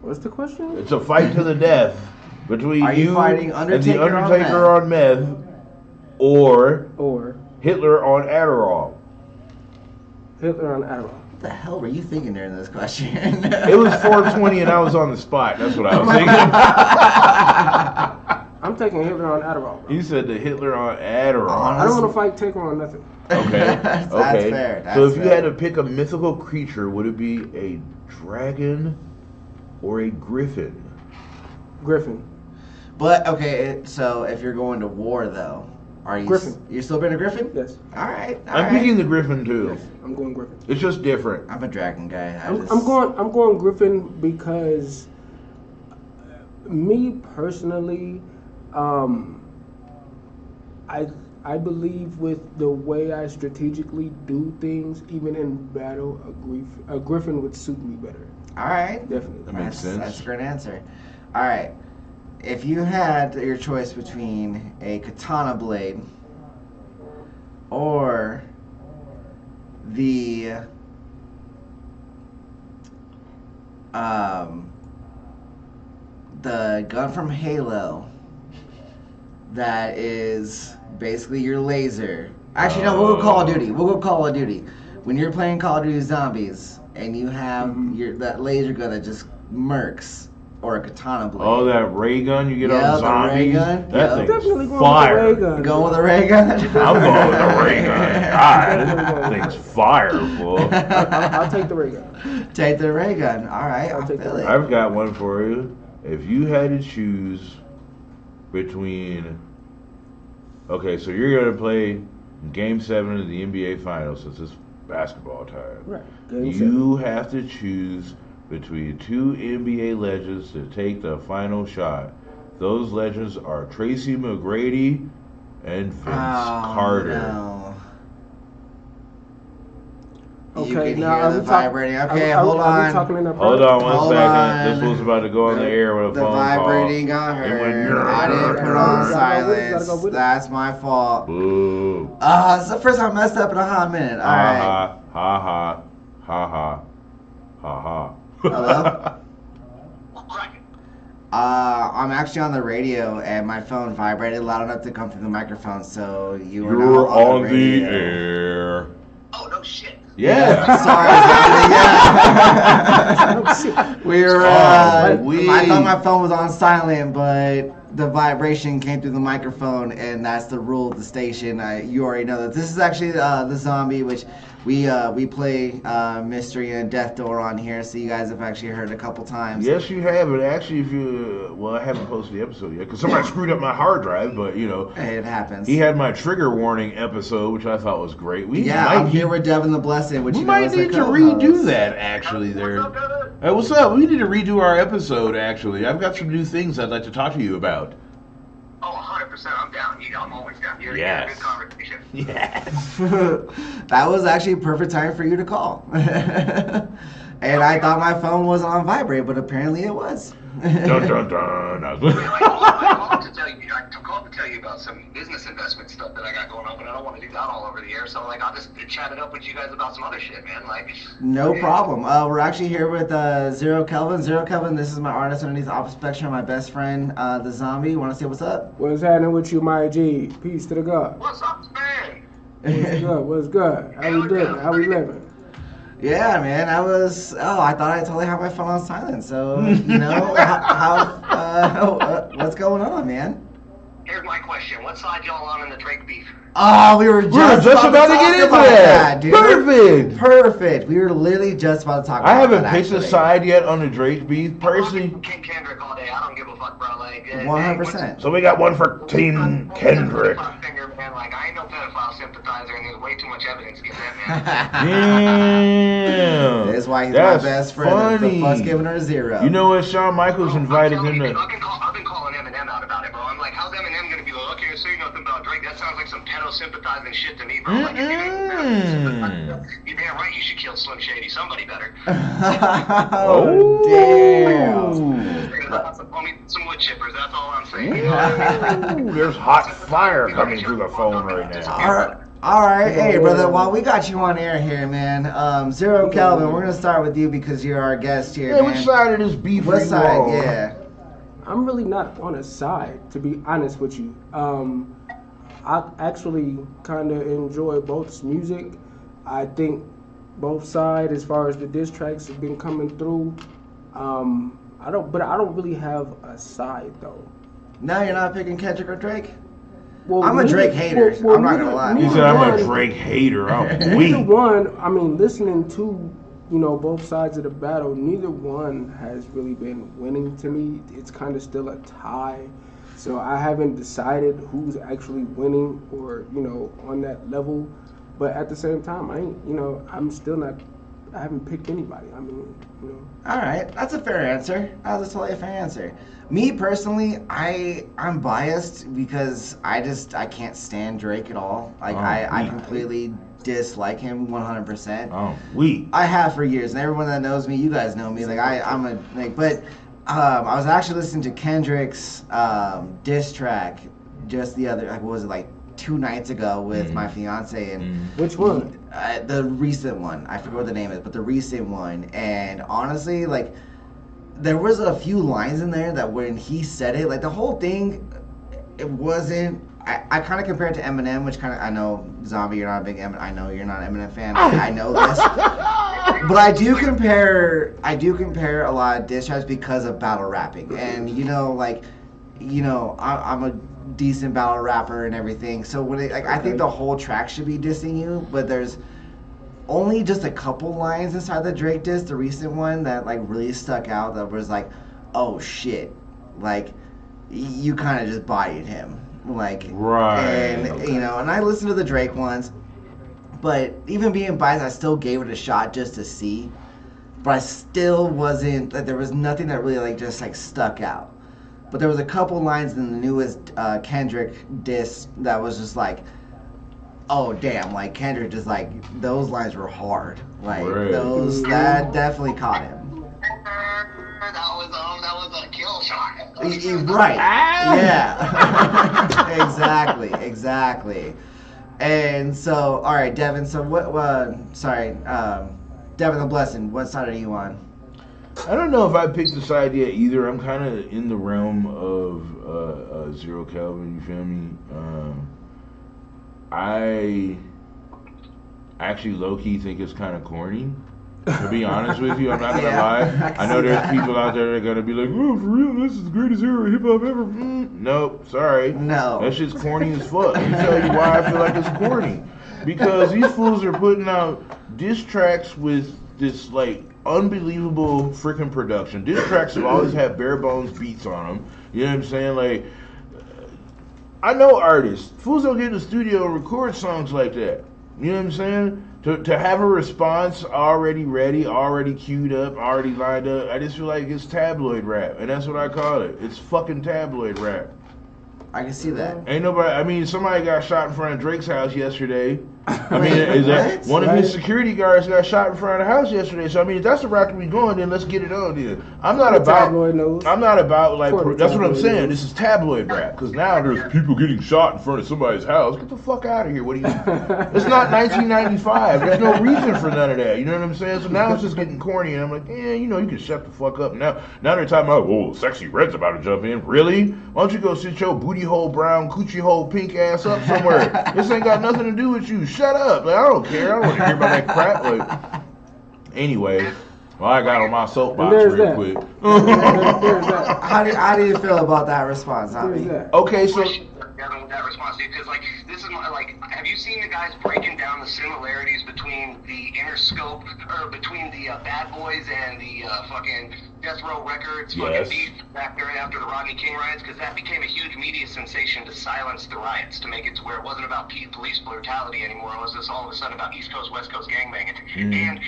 What's the question? It's a fight to the death between Are you fighting and the Undertaker Undertaker on meth, or Or Hitler on Adderall. Hitler on Adderall. What the hell were you thinking during this question? It was 420 and I was on the spot. That's what I was thinking. I'm taking Hitler on Adderall. Bro. You said the Hitler on Adderall. I don't want to fight Taker on nothing. Okay. That's Okay. fair. That's So if you fair. had to pick a mythical creature, would it be a dragon or a griffin? Griffin. But okay, so if you're going to war though, are you Griffin. You're still being a Griffin? Yes. All right. I'm picking the griffin too. I'm going Griffin. It's just different. I'm a dragon guy. I'm going Griffin because me personally, I believe with the way I strategically do things, even in battle, a Griffin would suit me better. All right. Definitely. That makes sense. That's a great answer. All right. If you had your choice between a katana blade or the gun from Halo that is basically your laser. Actually, no, we'll go Call of Duty. We'll go Call of Duty. When you're playing Call of Duty Zombies and you have that laser gun that just murks, or a katana blade. Oh, that ray gun you get Yeah, on the zombies? ray gun. That Yeah. thing's Definitely going fire. with the ray gun. Going with a ray gun? I'm going with the ray gun. God, that thing's fire, fool. I'll take the ray gun. Take the ray gun. All right, I'll I take feel the it. I've got one for you. if you had to choose between, okay, so you're gonna play Game 7 of the NBA Finals since it's basketball time. Right. You have to choose between two NBA legends to take the final shot. Those legends are Tracy McGrady and Vince Carter. No. Okay, You can now hear the vibrating. Okay, hold Are we on. talking in Hold on one Hold second. on. This was about to go on the air with a The phone vibrating call. got It went heard. I didn't put on Gotta go with it, gotta silence. go with it. That's my fault. Boo. It's the first time I messed up in a hot minute. All right. Ha ha ha ha ha ha ha. Hello? I'm actually on the radio and my phone vibrated loud enough to come through the microphone, so you are You're now on the the radio. air. Oh, no shit. Yeah. Sorry, yeah. we were. I thought my phone was on silent, but the vibration came through the microphone, and that's the rule of the station. You already know that. This is actually the Zombie, which we play Mystery and Death Door on here, so you guys have actually heard a couple times. Yes, you have. And actually, if you, well, I haven't posted the episode yet because somebody screwed up my hard drive. But you know, It happens. he had my trigger warning episode, which I thought was great. I'm here with Devin the Blessing, which We you know might is the need to co-host. redo that actually. There. Hey, what's up? We need to redo our episode. Actually, I've got some new things I'd like to talk to you about. Oh, 100%. I'm down. I'm always down. You're Yes. a good conversation. Yes. That was actually perfect time for you to call. And I thought my phone wasn't on vibrate, but apparently it was. Dun dun dun. I called to tell you about some business investment stuff that I got going on, but I don't want to do that all over the air. So like, I'll just chat it up with you guys about some other shit, man. Like, No problem. We're actually here with Zero Kelvin. Zero Kelvin, this is my artist underneath the opposite spectrum, my best friend, the Zombie. Want to say what's up? What's happening with you, my G? Peace to the God. what's up, man? What's good? What's good? How we doing? How we living? Yeah, man. I thought I totally had my phone on silent. So, you know, what's going on, man? Here's my question. What side y'all on in the Drake beef? Oh, we were just about to talk get into about that. dude. Perfect. Perfect. We were literally just about to talk about I haven't that, picked a actually. side yet on the Drake beef, personally. King Kendrick all day. I don't give a fuck, bro. Like, 100%. So we got one for Team Kendrick. Finger, man. Like, I ain't no pedophile sympathizer, and there's way too much evidence against that man. Damn. That's why he's That's my best friend. The funny. fuss giving her a 0. You know what? Shawn Michaels invited him to. I've been calling Eminem out about it, bro. I'm like, how's Eminem gonna be like, okay, say nothing about Drake? That sounds like some pedo sympathizing shit to me, bro. Like, if you ain't you're damn right you should kill Slim Shady. Somebody better. Oh, damn. Some wood chippers, that's all I'm saying. Ooh, there's hot fire coming through the phone right now. All right. Hey, brother. While we got you on air here, man. Zero Kelvin, we're gonna start with you because you're our guest here, Yeah, man. which side of this beef What are you side? on? Yeah. I'm really not on a side, to be honest with you. I actually kind of enjoy both's music. I think both sides, as far as the diss tracks, have been coming through. I don't really have a side though. No, you're not picking Kendrick or Drake. Well, I'm a Drake hater. I'm not gonna lie. He said I'm a Drake hater. I'm Neither weak. one. I mean, listening to both sides of the battle, neither one has really been winning to me. It's kind of still a tie. So I haven't decided who's actually winning or, on that level. But at the same time, I'm still not, I haven't picked anybody. I mean, All right, that's a fair answer. That was totally a fair answer. Me personally, I'm biased because I can't stand Drake at all. Like I completely dislike him 100%. I'm weak. I have for years, and everyone that knows me, you guys know me. Like I was actually listening to Kendrick's diss track just the other, what was it, like 2 nights ago with my fiance, and which one? the recent one. I forget what the name is, but the recent one. And honestly, like there was a few lines in there that when he said it, like the whole thing, it wasn't. I kind of compare it to Eminem, which kind of, I know, Zombie, you're not a big Eminem. I know you're not an Eminem fan. I know this, but I do compare a lot of diss tracks because of battle rapping, and I'm a decent battle rapper and everything. So when I think the whole track should be dissing you, but there's only just a couple lines inside the Drake diss, the recent one, that like really stuck out. That was like, oh shit, like you kind of just bodied him, like Right. And Okay. and I listened to the Drake ones, but even being biased, I still gave it a shot just to see. But I still wasn't. Like, there was nothing that really just stuck out. But there was a couple lines in the newest Kendrick diss that was just like, oh damn, like Kendrick just those lines were hard. Like Right. those that definitely caught him. That was a kill shot. Right. Yeah. Exactly. And so, all right, Devin. So Devin the Blessing. What side are you on? I don't know if I picked this idea either. I'm kind of in the realm of Zero Kelvin. You feel me? I actually low-key think it's kind of corny. To be honest with you, I'm not gonna lie. I know there's people out there that are gonna be like, "Oh, for real, this is the greatest era of hip hop ever." Nope, sorry. No. That shit's corny as fuck. Let me tell you why I feel like it's corny. Because these fools are putting out diss tracks with this unbelievable freaking production. Diss tracks have always had bare bones beats on them. You know what I'm saying? Like, I know artists. Fools don't get in the studio and record songs like that. You know what I'm saying? To have a response already ready, already queued up, already lined up, I just feel like it's tabloid rap. And that's what I call it. It's fucking tabloid rap. I can see that. Ain't nobody, I mean, somebody got shot in front of Drake's house yesterday. I mean, Wait, is that what? one of his security guards got shot in front of the house yesterday? So I mean, if that's the route we going, then let's get it on. Then I'm not about that's what I'm saying. This is tabloid rap because now there's people getting shot in front of somebody's house. Get the fuck out of here! What do you? It's not 1995. There's no reason for none of that. You know what I'm saying? So now it's just getting corny, and I'm like, you can shut the fuck up. Now they're talking about, oh, Sexy Red's about to jump in. Really? Why don't you go sit your booty hole brown, coochie hole pink ass up somewhere? This ain't got nothing to do with you. Shut up. Like, I don't care. I don't want to hear about that crap. Like, anyway, well, I got on my soapbox real quick. How do you feel about that response, Tommy? Okay, so Devin, with that response, because this is my have you seen the guys breaking down the similarities between the Interscope or between the Bad Boys and the fucking Death Row Records fucking beef after the Rodney King riots? Because that became a huge media sensation to silence the riots, to make it to where it wasn't about police brutality anymore. It was just all of a sudden about East Coast West Coast gangbanging. And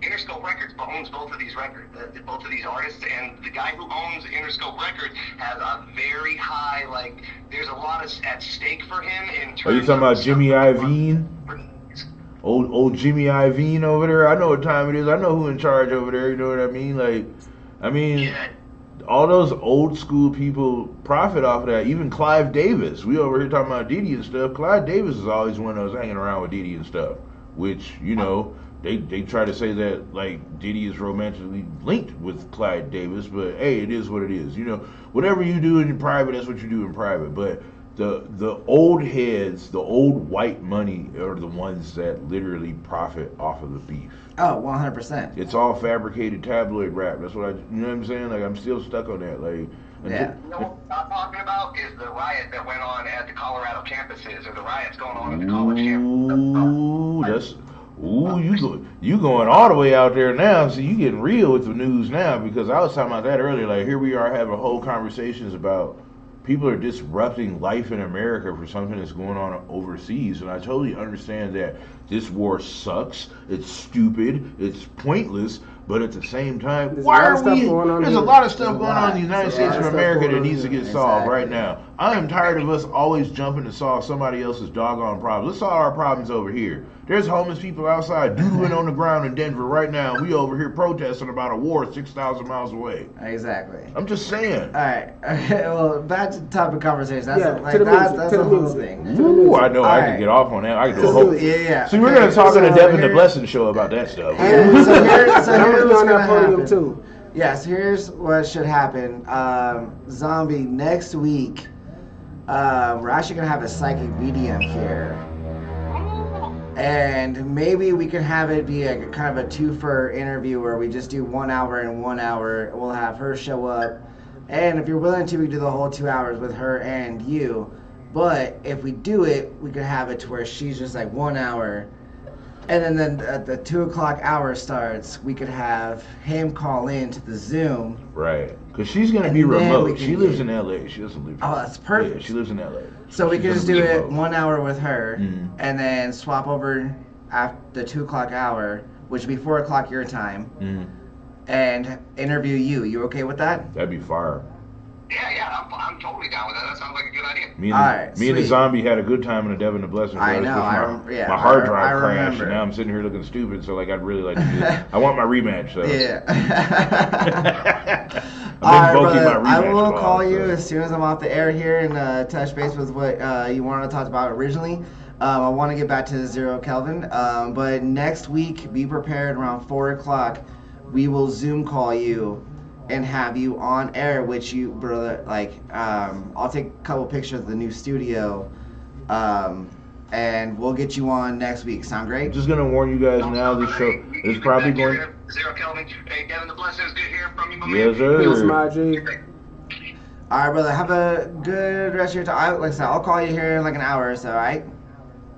Interscope Records owns both of these records, both of these artists, and the guy who owns Interscope Records has a very high there's a lot at stake for him in terms. Are you talking about Jimmy Iovine? Old Jimmy Iovine over there? I know what time it is. I know who in charge over there. You know what I mean? All those old school people profit off of that. Even Clive Davis. We over here talking about Diddy and stuff. Clive Davis is always one of those hanging around with Diddy and stuff. Which, they try to say that Diddy is romantically linked with Clyde Davis, but hey, it is what it is. Whatever you do in private, that's what you do in private. But the old heads, the old white money are the ones that literally profit off of the beef. Oh, 100%. It's all fabricated tabloid rap. That's what you know what I'm saying? I'm still stuck on that. Yeah. You know what I'm talking about is the riot that went on at the Colorado campuses, or the riots going on at the college campus. You going all the way out there now. So you getting real with the news now, because I was talking about that earlier. Here we are having whole conversations about people are disrupting life in America for something that's going on overseas, and I totally understand that this war sucks. It's stupid. It's pointless. But at the same time, there's a lot of stuff going on in the United States of America that needs to get solved right now. I am tired of us always jumping to solve somebody else's doggone problem. Let's solve our problems over here. There's homeless people outside doodling on the ground in Denver right now. We over here protesting about a war 6,000 miles away. Exactly. I'm just saying. All right. Well, back to the topic of conversation. That's that's the whole thing. Ooh, I know. I can get off on that. I can do a whole. Yeah. See, we're gonna talk on the Devin the Blessing show about that stuff. So here's what's on gonna that podium happen. too. Yes, here's what should happen. Zombie, next week, we're actually gonna have a psychic medium here. And maybe we can have it be a kind of a twofer interview where we just do 1 hour and 1 hour. We'll have her show up. And if you're willing to, we do the whole 2 hours with her and you. But if we do it, we could have it to where she's just 1 hour And then the 2 o'clock hour starts. We could have him call in to the Zoom. Right. Because she's going to be And then we remote. can She lives get- in LA. She doesn't live here. Oh, that's perfect. Yeah, she lives in LA. So we She's could just gonna do be it remote. 1 hour with her, Mhm. and then swap over after the 2 o'clock hour, which would be 4 o'clock your time, Mhm. and interview you. You okay with that? That'd be fire. Yeah, I'm totally down with that. That sounds like a good idea. Me and, Alright, me and the sweet. zombie had a good time in a Devin the Blessing. I Fest, know, which I My, rem- yeah, my hard I drive crashed, remember. and now I'm sitting here looking stupid. So like, I'd really like to do it. I want my rematch. So. Yeah. I've All right, been invoking brother. my I rematch will clause, call so. you as soon as I'm off the air here and touch base with what you wanted to talk about originally. I want to get back to 0 Kelvin, but next week, be prepared around 4 o'clock. We will Zoom call you and have you on air, which you, brother, like, I'll take a couple pictures of the new studio, and we'll get you on next week. Sound I'm great? just gonna warn you guys now. This show is probably going. 0 Kelvin. Hey, Devin the Blessing, good hearing from you, my Yes, man. Peace, sir. my G. All right, brother. Have a good rest of your time. Like I said, I'll call you here in like an hour or so, all right?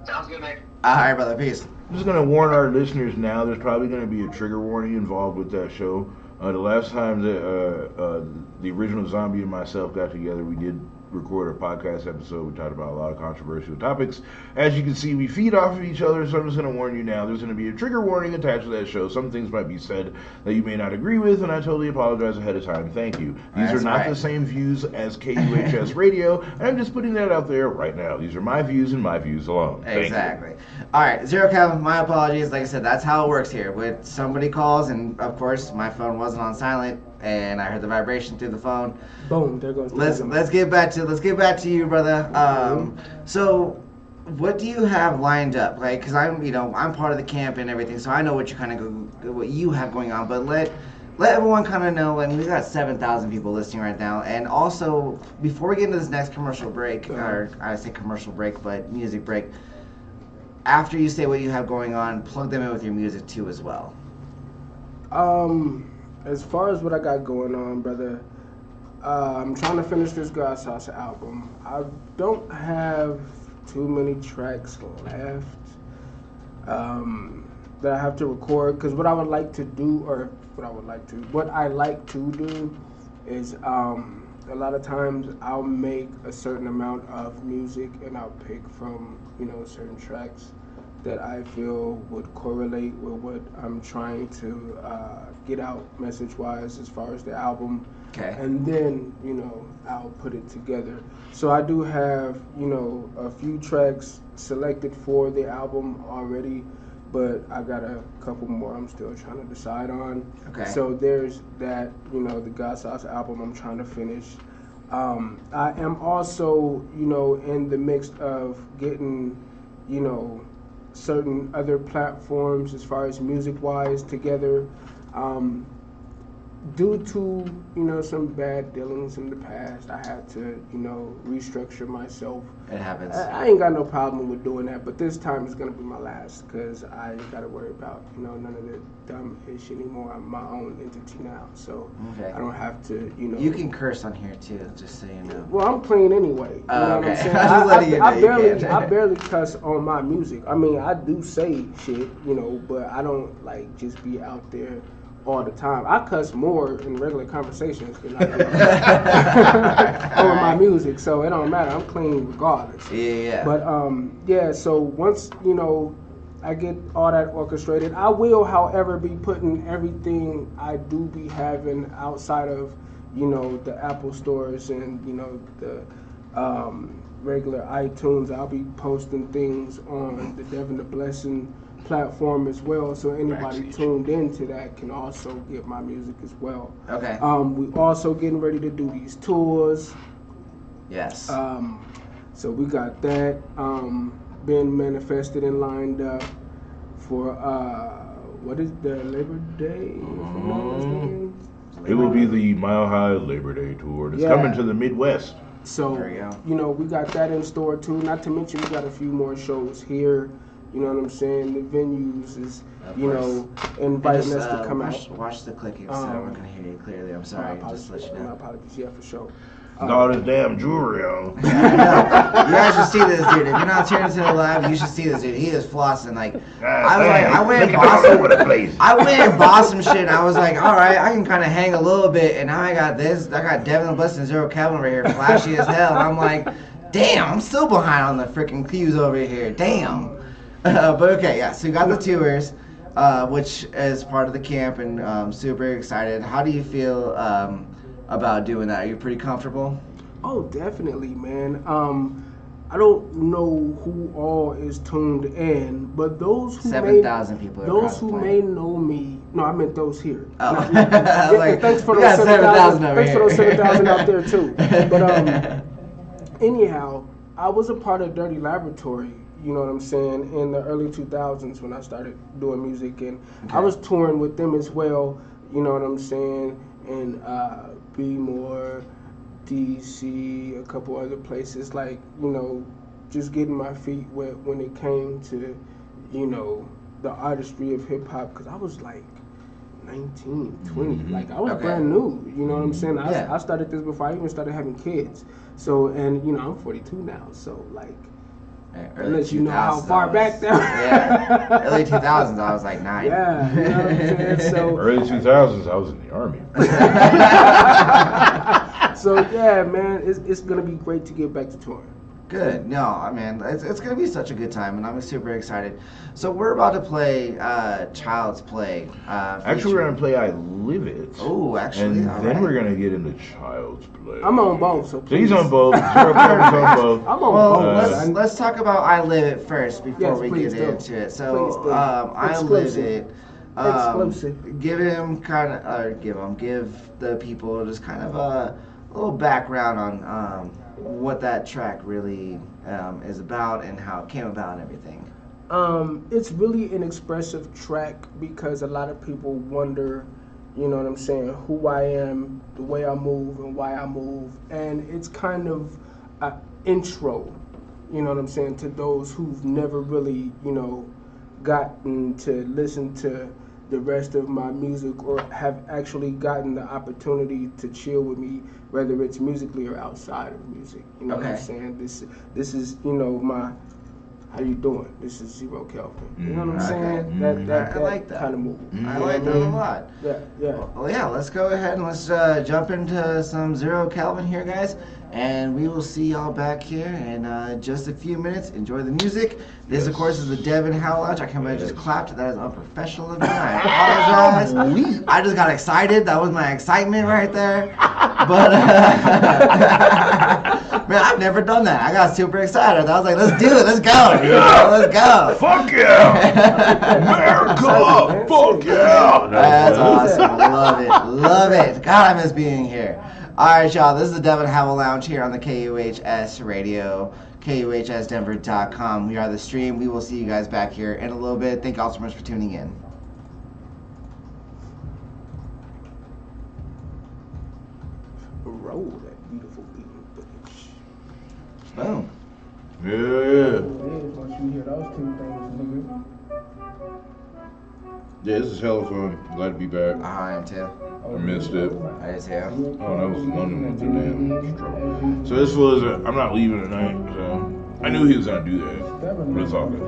Sounds good, man. All right, brother. Peace. I'm just gonna warn our listeners now. There's probably gonna be a trigger warning involved with that show. The last time that the original zombie and myself got together, we did record a podcast episode. We talked about a lot of controversial topics. As you can see, we feed off of each other, so I'm just going to warn you now. There's going to be a trigger warning attached to that show. Some things might be said that you may not agree with, and I totally apologize ahead of time. Thank you. These That's are not right. the same views as KUHS Radio, and I'm just putting that out there right now. These are my views and my views alone. Thank you. Exactly. All right, 0 Kelvin, my apologies. Like I said, that's how it works here. When somebody calls, and of course, my phone wasn't on silent, and I heard the vibration through the phone. Boom, there goes the Let's get back to you, brother. So, what do you have lined up? Like, because I'm part of the camp and everything, so I know what what you have going on. But let everyone kind of know. And we got 7,000 people listening right now. And also, before we get into this next commercial break, or I say commercial break, but music break. After you say what you have going on, plug them in with your music too as well. As far as what I got going on, brother, I'm trying to finish this God's House album. I don't have too many tracks left that I have to record, because what I like to do is a lot of times I'll make a certain amount of music and I'll pick from certain tracks that I feel would correlate with what I'm trying to get out message-wise as far as the album. Okay. And then, I'll put it together. So I do have, a few tracks selected for the album already, but I got a couple more I'm still trying to decide on. Okay. So there's that, the God's House album I'm trying to finish. I am also, in the mix of getting, certain other platforms as far as music-wise together. Due to, some bad dealings in the past, I had to, restructure myself. It happens. I ain't got no problem with doing that, but this time is going to be my last, because I ain't got to worry about, none of the dumb ish anymore. I'm my own entity now, so Okay. I don't have to, You can curse on here too, just so you know. Well, I'm clean anyway. You know what I'm Okay. saying? I'm just letting you know I you barely, can. I barely cuss on my music. I mean, I do say shit, but I don't just be out there all the time. I cuss more in regular conversations than I do over my music, so it don't matter. I'm clean regardless. Yeah. But so once I get all that orchestrated, I will, however, be putting everything I do be having outside of the Apple stores and the regular iTunes. I'll be posting things on the Devin the Blessing platform as well, so anybody tuned into that can also get my music as well. Okay. We also getting ready to do these tours. Yes. So we got that been manifested and lined up for what is the Labor Day? If I'm not mistaken? It will be the Mile High Labor Day tour. It's Yeah. coming to the Midwest. So There you go. we got that in store too. Not to mention we got a few more shows here. You know what I'm saying? The venues is Of inviting Just, us to come watch, out. Watch the clicking, so I'm not gonna hear you clearly. I'm sorry. My Just to let you My know. apologies. Yeah, for sure. all this damn jewelry on. You guys should see this dude. If you're not tuning into the live, you should see this dude. He is flossing like. I went and bought some shit. And I was like, all right, I can kind of hang a little bit. And now I got this. I got Devin the Bliss and Zero Kelvin over here, flashy as hell. And I'm like, damn, I'm still behind on the freaking cues over here. Damn. But okay, yeah. So you got the tours, which is part of the camp, and super excited. How do you feel about doing that? Are you pretty comfortable? Oh, definitely, man. I don't know who all is tuned in, but those who 7,000 people. Those who may know me. No, I meant those here. Oh, like, thanks for those 7,000. Thanks for those 7,000 out there too. But anyhow, I was a part of Dirty Laboratory. You know what I'm saying? In the early 2000s when I started doing music, and I was touring with them as well. You know what I'm saying? And Be More, DC, a couple other places, like, you know, just getting my feet wet when it came to, you know, the artistry of hip hop, because I was like 19, 20, like I was brand new, you know what I'm saying? I started this before I even started having kids. So, and you know, I'm 42 now, so like, unless you know how far back there. Yeah, early 2000s, I was like 9. Yeah, you know what I'm saying? So, early 2000s, I was in the army. So yeah, man, it's gonna be great to get back to touring. Good. No, man, it's gonna be such a good time, and I'm super excited. So we're about to play Child's Play. Actually, we're gonna play I Live It. Oh, actually, and then we're gonna get into Child's Play. I'm on both, so he's on both. Zero Kelvin's on both. I'm on both. Let's talk about I Live It first before we get into it. So I Live It. Exclusive. Give the people just kind of a little background on what that track really is about and how it came about and everything. It's really an expressive track because a lot of people wonder, you know what I'm saying, who I am, the way I move, and why I move. And it's kind of an intro, you know what I'm saying, to those who've never really, you know, gotten to listen to the rest of my music or have actually gotten the opportunity to chill with me, whether it's musically or outside of music. You know what I'm saying? This is, you know, my, how you doing? This is Zero Kelvin. You know what I'm saying? That I like that kind of move. I like that a lot. Yeah. Well, yeah, let's go ahead and let's jump into some Zero Kelvin here, guys. And we will see y'all back here in just a few minutes. Enjoy the music. This, of course, is the Devin Howl Lounge. I can't believe I just clapped. That is unprofessional of me. I apologize. I just got excited. That was my excitement right there. But, man, I've never done that. I got super excited. I was like, let's do it. Let's go. Let's go. Fuck yeah. America. Fuck yeah. That's awesome. Love it. God, I miss being here. All right, y'all, this is the Devin Howl Lounge here on the KUHS radio, KUHSdenver.com. We are the stream. We will see you guys back here in a little bit. Thank you all so much for tuning in. Roll that beautiful beat. Boom. Yeah. Once you hear those two things, nigga. Yeah, this is hella fun. Glad to be back. I am too. I missed it. I just too. Oh, that was London with the damn trouble. So this was I'm not leaving tonight. So I knew he was gonna do that, but it's all good.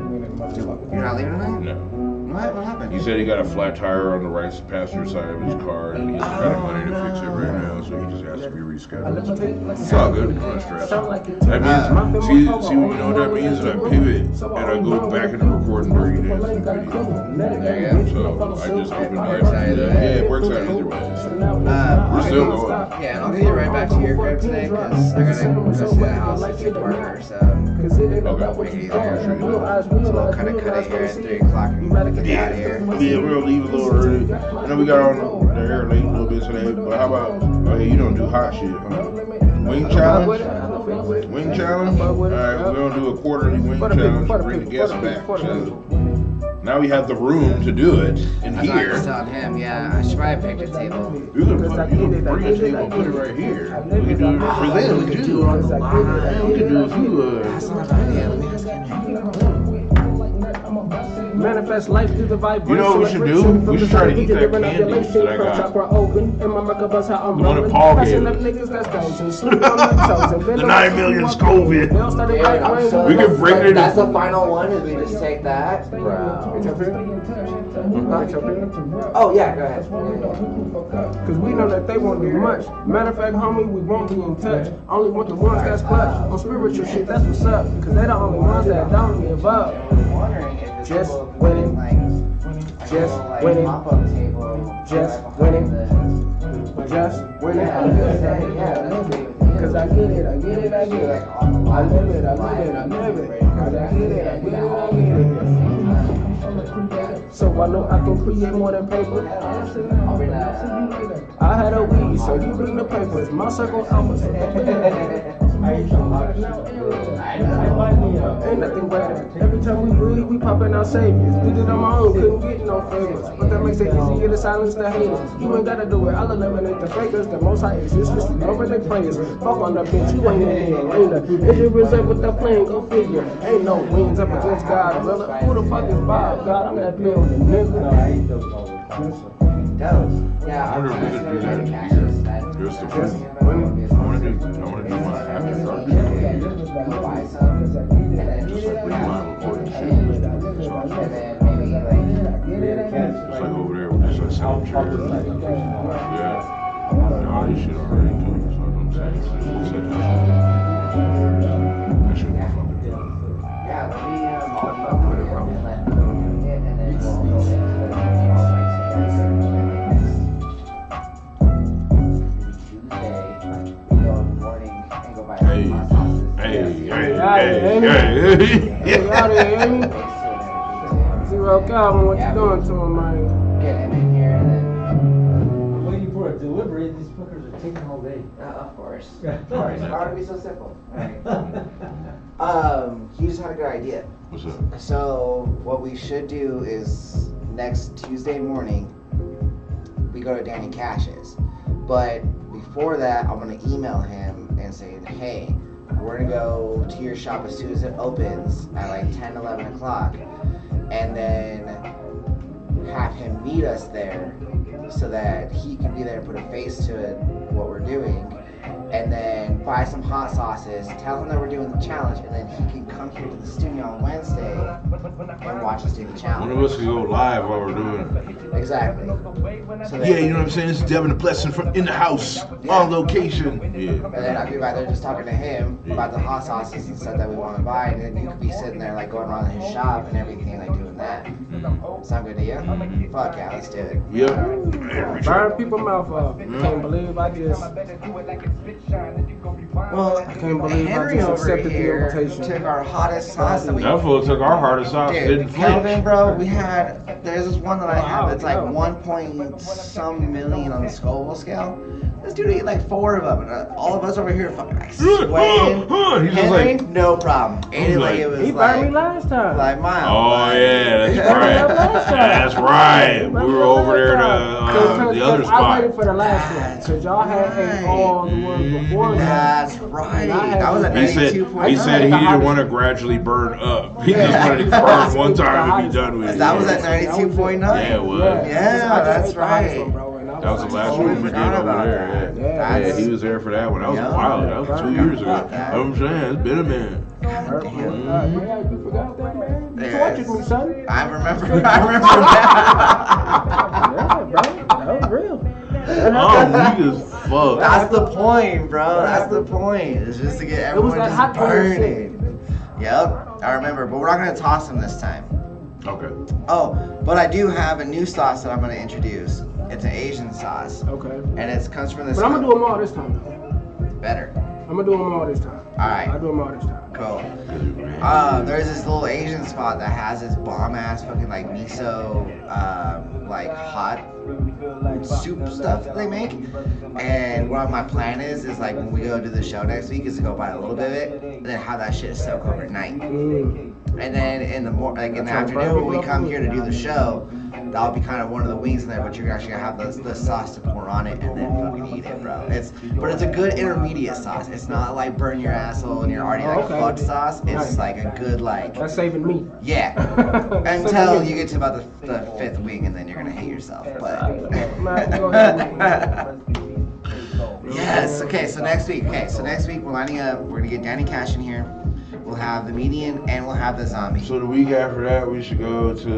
You're not leaving tonight? No. What happened? He said he got a flat tire on the right passenger side of his car, and he doesn't got any money to fix it right now, so he just has to be rescheduled. It's all good. I'm not stressed. That means, see when you know what that means? That I pivot and I go back into recording 30 days of video. So I just opened my yeah, it works out either way. We're still going. Yeah, and I'll get you right back to your crib today because I gotta go to the house at 2 partner, so make it easier. So we'll kind of cut it here at 3 o'clock and get out of here. Yeah, we're gonna leave a little early. I know we got on the air late a little bit today, but how about, hey, you don't do hot shit, huh? Wing challenge? Wing challenge? Alright, we're gonna do a quarterly wing challenge and bring the guests back. So now we have the room to do it in here. I was telling him, yeah, I should probably pick a table. You can bring a table and put it right here. We can do it for them too. We can do it too. That's not a bad idea. Let me ask him. Manifest life through the vibration. You know what we should do? We should try to eat that candy that I got. In my record how I'm The one that rolling. Paul gave Passing us. up niggas that's dancing. Sleep on them toes and bend The over 9 to million walk Scoville. They'll start to Dude, break I'm range. so We can break it. That's the final one. Is we just take that, It's bro. up here. It's up here. Oh yeah, go ahead. Cause we know that they won't do much. Matter of fact, homie, we won't be in touch. Only want the ones that's clutch. On spiritual shit, that's what's up. Cause they the only ones that don't give up. Just winning. Just winning. Just winning. Just winning. Cause I get it, I get it, I get it. I live it, I live it, I live it. Cause I get it, I get it, I get it. So I know I can create more than paper. I had a weed, so you bring the papers. My circle almost. Ain't nothing better. Every time we breathe, we popping our saviors. Did it on my own, couldn't get no favors. But that makes it easier to silence the haters. You ain't gotta do it, I'll eliminate the fakers. The most high exists, just over their prayers. Fuck on the bitch, you ain't in the arena. Is it reserved with the plane? Go figure. Ain't no wins up against God, brother. Who the fuck is Bob? God, I'm that building, nigga. Yeah, I wonder if we could do that here. Just to Just I winning. wanna do my after dark. Just like bring my recording shit. It's like over there, we're just like selling chairs. Yeah. All this shit already too. So what I'm saying. We'll set that shit. That shit will fucking good. Hey. Hey, out here, Amy. Zero Calvin, what you doing to him, man? Getting in here and then. I'm waiting for a delivery. These fuckers are taking all day. Of course. Of course. Why would it be so simple? Alright. He just had a good idea. What's up? So what we should do is next Tuesday morning we go to Danny Cash's. But before that, I'm gonna email him and say, hey, we're gonna go to your shop as soon as it opens at like 10, 11 o'clock, and then have him meet us there so that he can be there and put a face to it, what we're doing, and then buy some hot sauces, tell him that we're doing the challenge, and then he can come here to the studio on Wednesday and watch us do the One challenge. of us could go live while we're doing it. Exactly. So that, Yeah, you know what I'm saying? This is Devin the Blessing from in the house, on location. Yeah. And then I'd be right there just talking to him about the hot sauces and stuff that we want to buy, and then you could be sitting there like going around his shop and everything, like doing that. Sound good to you? Fuck yeah, let's do it. Yep. Burn people's mouth off. Can't believe I just. Well, I can't believe I Henry just over accepted the here invitation. took our hottest sauce that we. That fool took our hardest sauce, didn't Dude, Kelvin, flinch. bro, we had. There's this one that I have that's like Wow. 1 point some million on the Scoville scale. This dude ate like 4 of them, and all of us over here fucking like sweating. He's just Henry, like, no problem. Ate it like it was He burned me like last time. mild. oh yeah, that's right. That's right. We were over there to the other I spot. waited for the last one. Because y'all had ate all the ones before that. That's right. That was at He said 92.9. he said he didn't want to gradually burn up. He just wanted to burn one time and be done with it. That was at 92.9. Yeah, it was. Yeah, that's right. That was the last one we did over there. Yeah, he was there for that one. That was Yeah. wild. That was 2 years ago. Yeah. I'm saying it's been a minute. Yeah, you forgot that, man. You Yeah. tortured me, son. I remember that. Yeah, bro. That was real. I'm weak as fuck. That's the point, bro. That's the point. It's just to get everyone that just hot dog shit. burning. Yep, I remember. But we're not gonna toss them this time. Okay. Oh, but I do have a new sauce that I'm gonna introduce. It's an Asian sauce, Okay. and it comes from this. But I'm going to do them all this time, though. Better. I'm going to do them all this time. All right. I'll do them all this time. Cool. There's this little Asian spot that has this bomb ass fucking like miso, like hot soup stuff that they make. And what my plan is like when we go do the show next week is to go buy a little bit of it and then have that shit soak overnight. Mm. And then in the afternoon when we come here to do the show, that'll be kind of one of the wings in there, but you're actually gonna have the sauce to pour on it and then fucking eat it, bro. But it's a good intermediate sauce. It's not like burn your asshole and you're already like fucked sauce. It's like a good like. That's saving me. Yeah. Until you get to about the fifth wing and then you're gonna hate yourself. But. Yes. Okay. So next week. We're lining up. We're gonna get Danny Cash in here. We'll have the median and we'll have the zombie. So the week after that, we should go to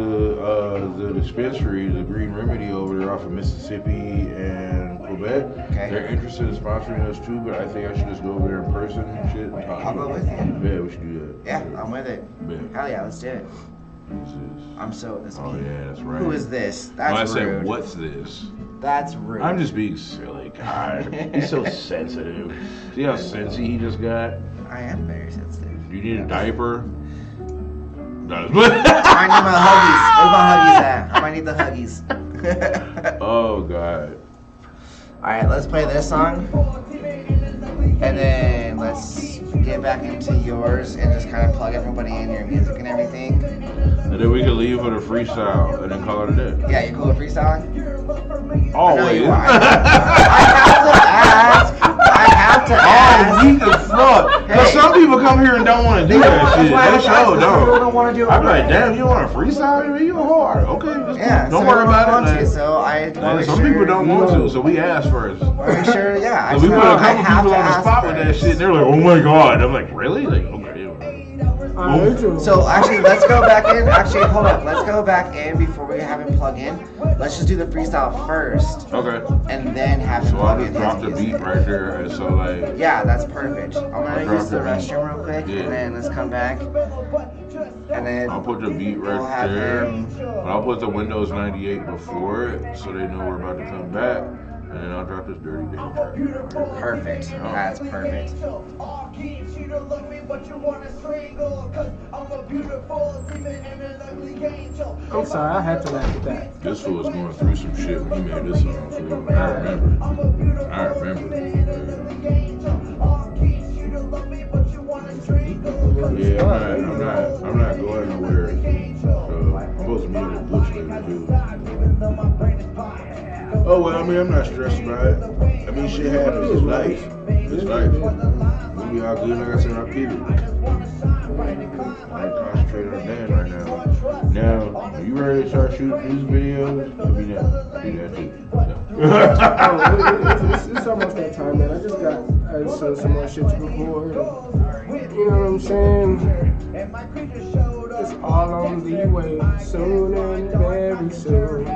the dispensary, the Green Remedy over there off of Mississippi and Quebec. Okay. They're interested in sponsoring us too, but I think I should just go over there in person and shit. And talk I'll to go them. with you. Yeah, we should do that. Yeah, I'm with it. Yeah. Hell yeah, let's do it. Who's this? I'm so this. Oh yeah, that's right. Who is this? When That's I rude. said, what's this? That's rude. I'm just being silly. God, he's so sensitive. See how sensy he just got? I am very sensitive. Do you need a diaper? I need my huggies. Where my huggies at? I might need the huggies. Oh God. Alright, let's play this song. And then let's get back into yours and just kind of plug everybody in your music and everything. And then we can leave with a freestyle and then call it a day. Yeah, you cool with freestyling? Always. I have to ask. Oh, weak as fuck. But some people come here and don't want to do that shit. They show don't. want to do it. I'm like, damn, you want to freestyle? You hard. Okay, just don't worry about it. Like, So I some people don't want to, so we ask first. Are you sure? Yeah. So we put a couple people on the spot with that shit. And they're like, oh my God. I'm like, really? Like, okay. So actually, let's go back in. Actually, hold up. Let's go back in before we have him plug in. Let's just do the freestyle first. Okay. And then have him So I'll plug in. just drop the beat right there. And so like. Yeah, that's perfect. I'm gonna Drop use the the beat. restroom real quick, Yeah. and then let's come back. And then I'll put the beat we'll right have there. him. But I'll put the Windows 98 before it so they know we're about to come back. And then I'll drop this dirty damn track. Perfect. That's perfect. I'm sorry, I had to laugh at that. This fool was going through some shit when he made this song. Fool. I remember. Yeah, I'm not going nowhere. So I'm supposed to meet a Butch later too. Oh well, I mean I'm not stressed about it. I mean shit happens. It's life. It's life. We'll be all good. Like I said, I'll keep it. I'm concentrating on Dan right now. Now, are you ready to start shooting music videos? Let me know. Do that too. It's almost that time, man. I just got some more shit to record. You know what I'm saying? It's all on the way. Soon and very soon,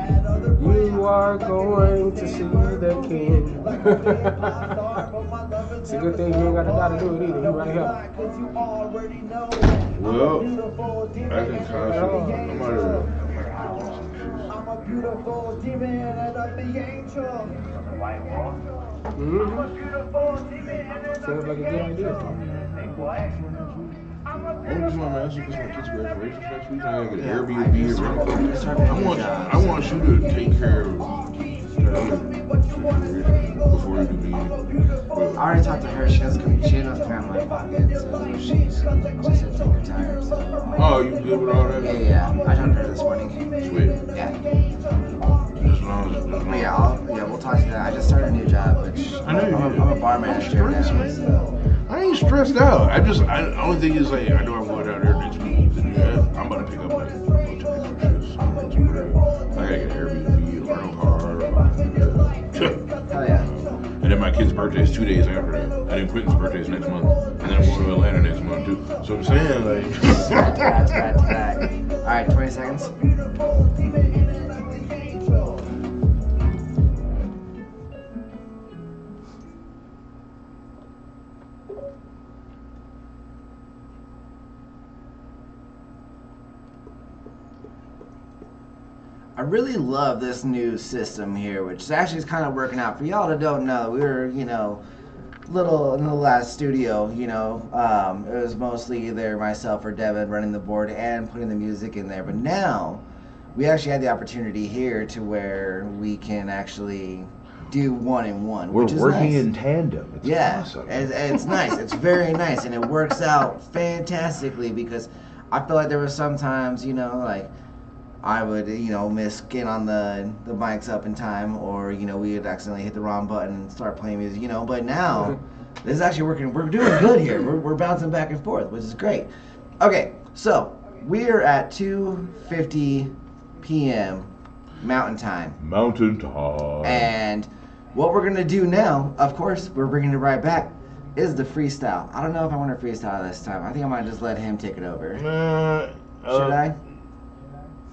you are going to see the king. It's a good thing you ain't got to die to do it either. You right here. Well, I can concentrate. I'm out of there. Sounds like a good idea. I just want to ask you because my kids' graduation next week. I gotta get an Airbnb or rental. I want you to take care of before you do me. I already talked to her. She doesn't come in my pocket, so she said take her time. So. Oh, you good with all that? Yeah. I talked to her this morning. Sweet. Yeah. As long as We'll talk to that. I just started a new job, which I know you did. I'm a bar manager now. So. I ain't stressed out. The only thing is like I know I'm going out there next week to do that. I'm about to pick up like multiple shifts. I gotta get an Airbnb, a rental car. Hell yeah. And then my kid's birthday is 2 days after that. And then Quentin's birthday is next month. And then I'm going to Atlanta next month too. So I'm saying like Back to back. Alright, 20 seconds. I really love this new system here, which actually is kind of working out. For y'all that don't know, we were, little in the last studio, it was mostly either myself or Devin running the board and putting the music in there. But now, we actually had the opportunity here to where we can actually do one-in-one, which is working nice. in tandem. It's awesome. It's nice. It's very nice, and it works out fantastically because I feel like there were sometimes, I would, miss getting on the mics up in time, or, we would accidentally hit the wrong button and start playing music, But now, this is actually working. We're doing good here. We're bouncing back and forth, which is great. Okay, so we're at 2:50 p.m. Mountain Time. Mountain Time. And what we're going to do now, of course, we're bringing it right back, is the freestyle. I don't know if I want to freestyle this time. I think I might just let him take it over. Should I?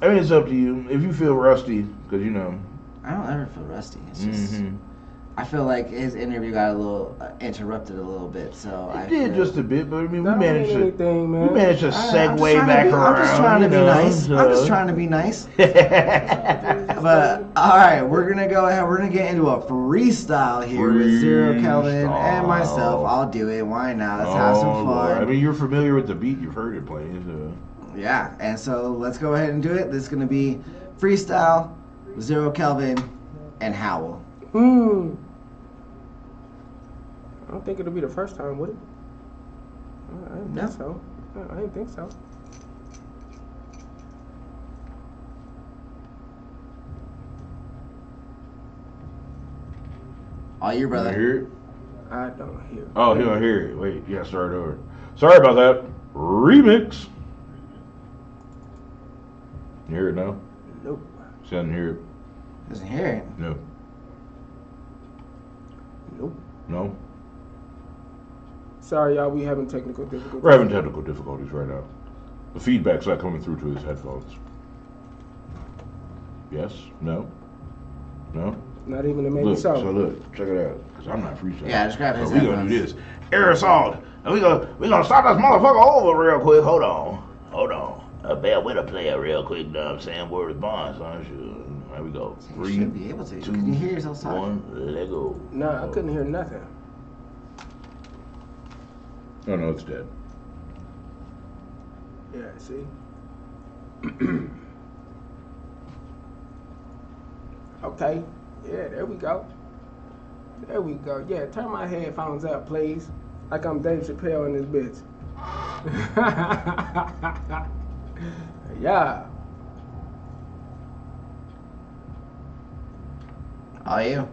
I mean, it's up to you. If you feel rusty, because I don't ever feel rusty. It's just I feel like his interview got a little interrupted a little bit, so it did just a bit. But I mean, we That don't managed mean to anything, man. segue back around. I'm just trying to be nice. I'm just trying to be nice. But all right, we're gonna go ahead. We're gonna get into a freestyle here with Zero Kelvin and myself. I'll do it. Why not? Let's have some fun. I mean, you're familiar with the beat. You've heard it playing. So. Yeah, and so let's go ahead and do it. This is gonna be freestyle with Zero Kelvin and Howl. I don't think it'll be the first time, would it? I didn't think so. I didn't think so. All you, brother. You hear it? I don't hear it. Oh, he don't hear it. Wait, you gotta start over. Sorry about that. Remix. You hear it now? Nope. She doesn't hear it. Doesn't hear it. No. Nope. No. Sorry, y'all. We having technical difficulties. We're having technical difficulties right now. The feedback's not coming through to his headphones. Yes? No? No? Not even a maybe Look, so. so look, check it out. Because I'm not freestyling. Yeah, just grab his So we gonna headphones. do this. Aerosol. And we gonna start this motherfucker over real quick. Hold on. Bear with a player real quick, you know what I'm saying? Word response, huh? Here we go. You 3, should be able to. 2, Can you hear yourself talking? 1, let go. Nah, I couldn't hear nothing. Oh no, it's dead. Yeah, see? Okay. Yeah, there we go. There we go. Yeah, turn my headphones up, please. Like I'm Dave Chappelle in this bitch. Yeah. All you.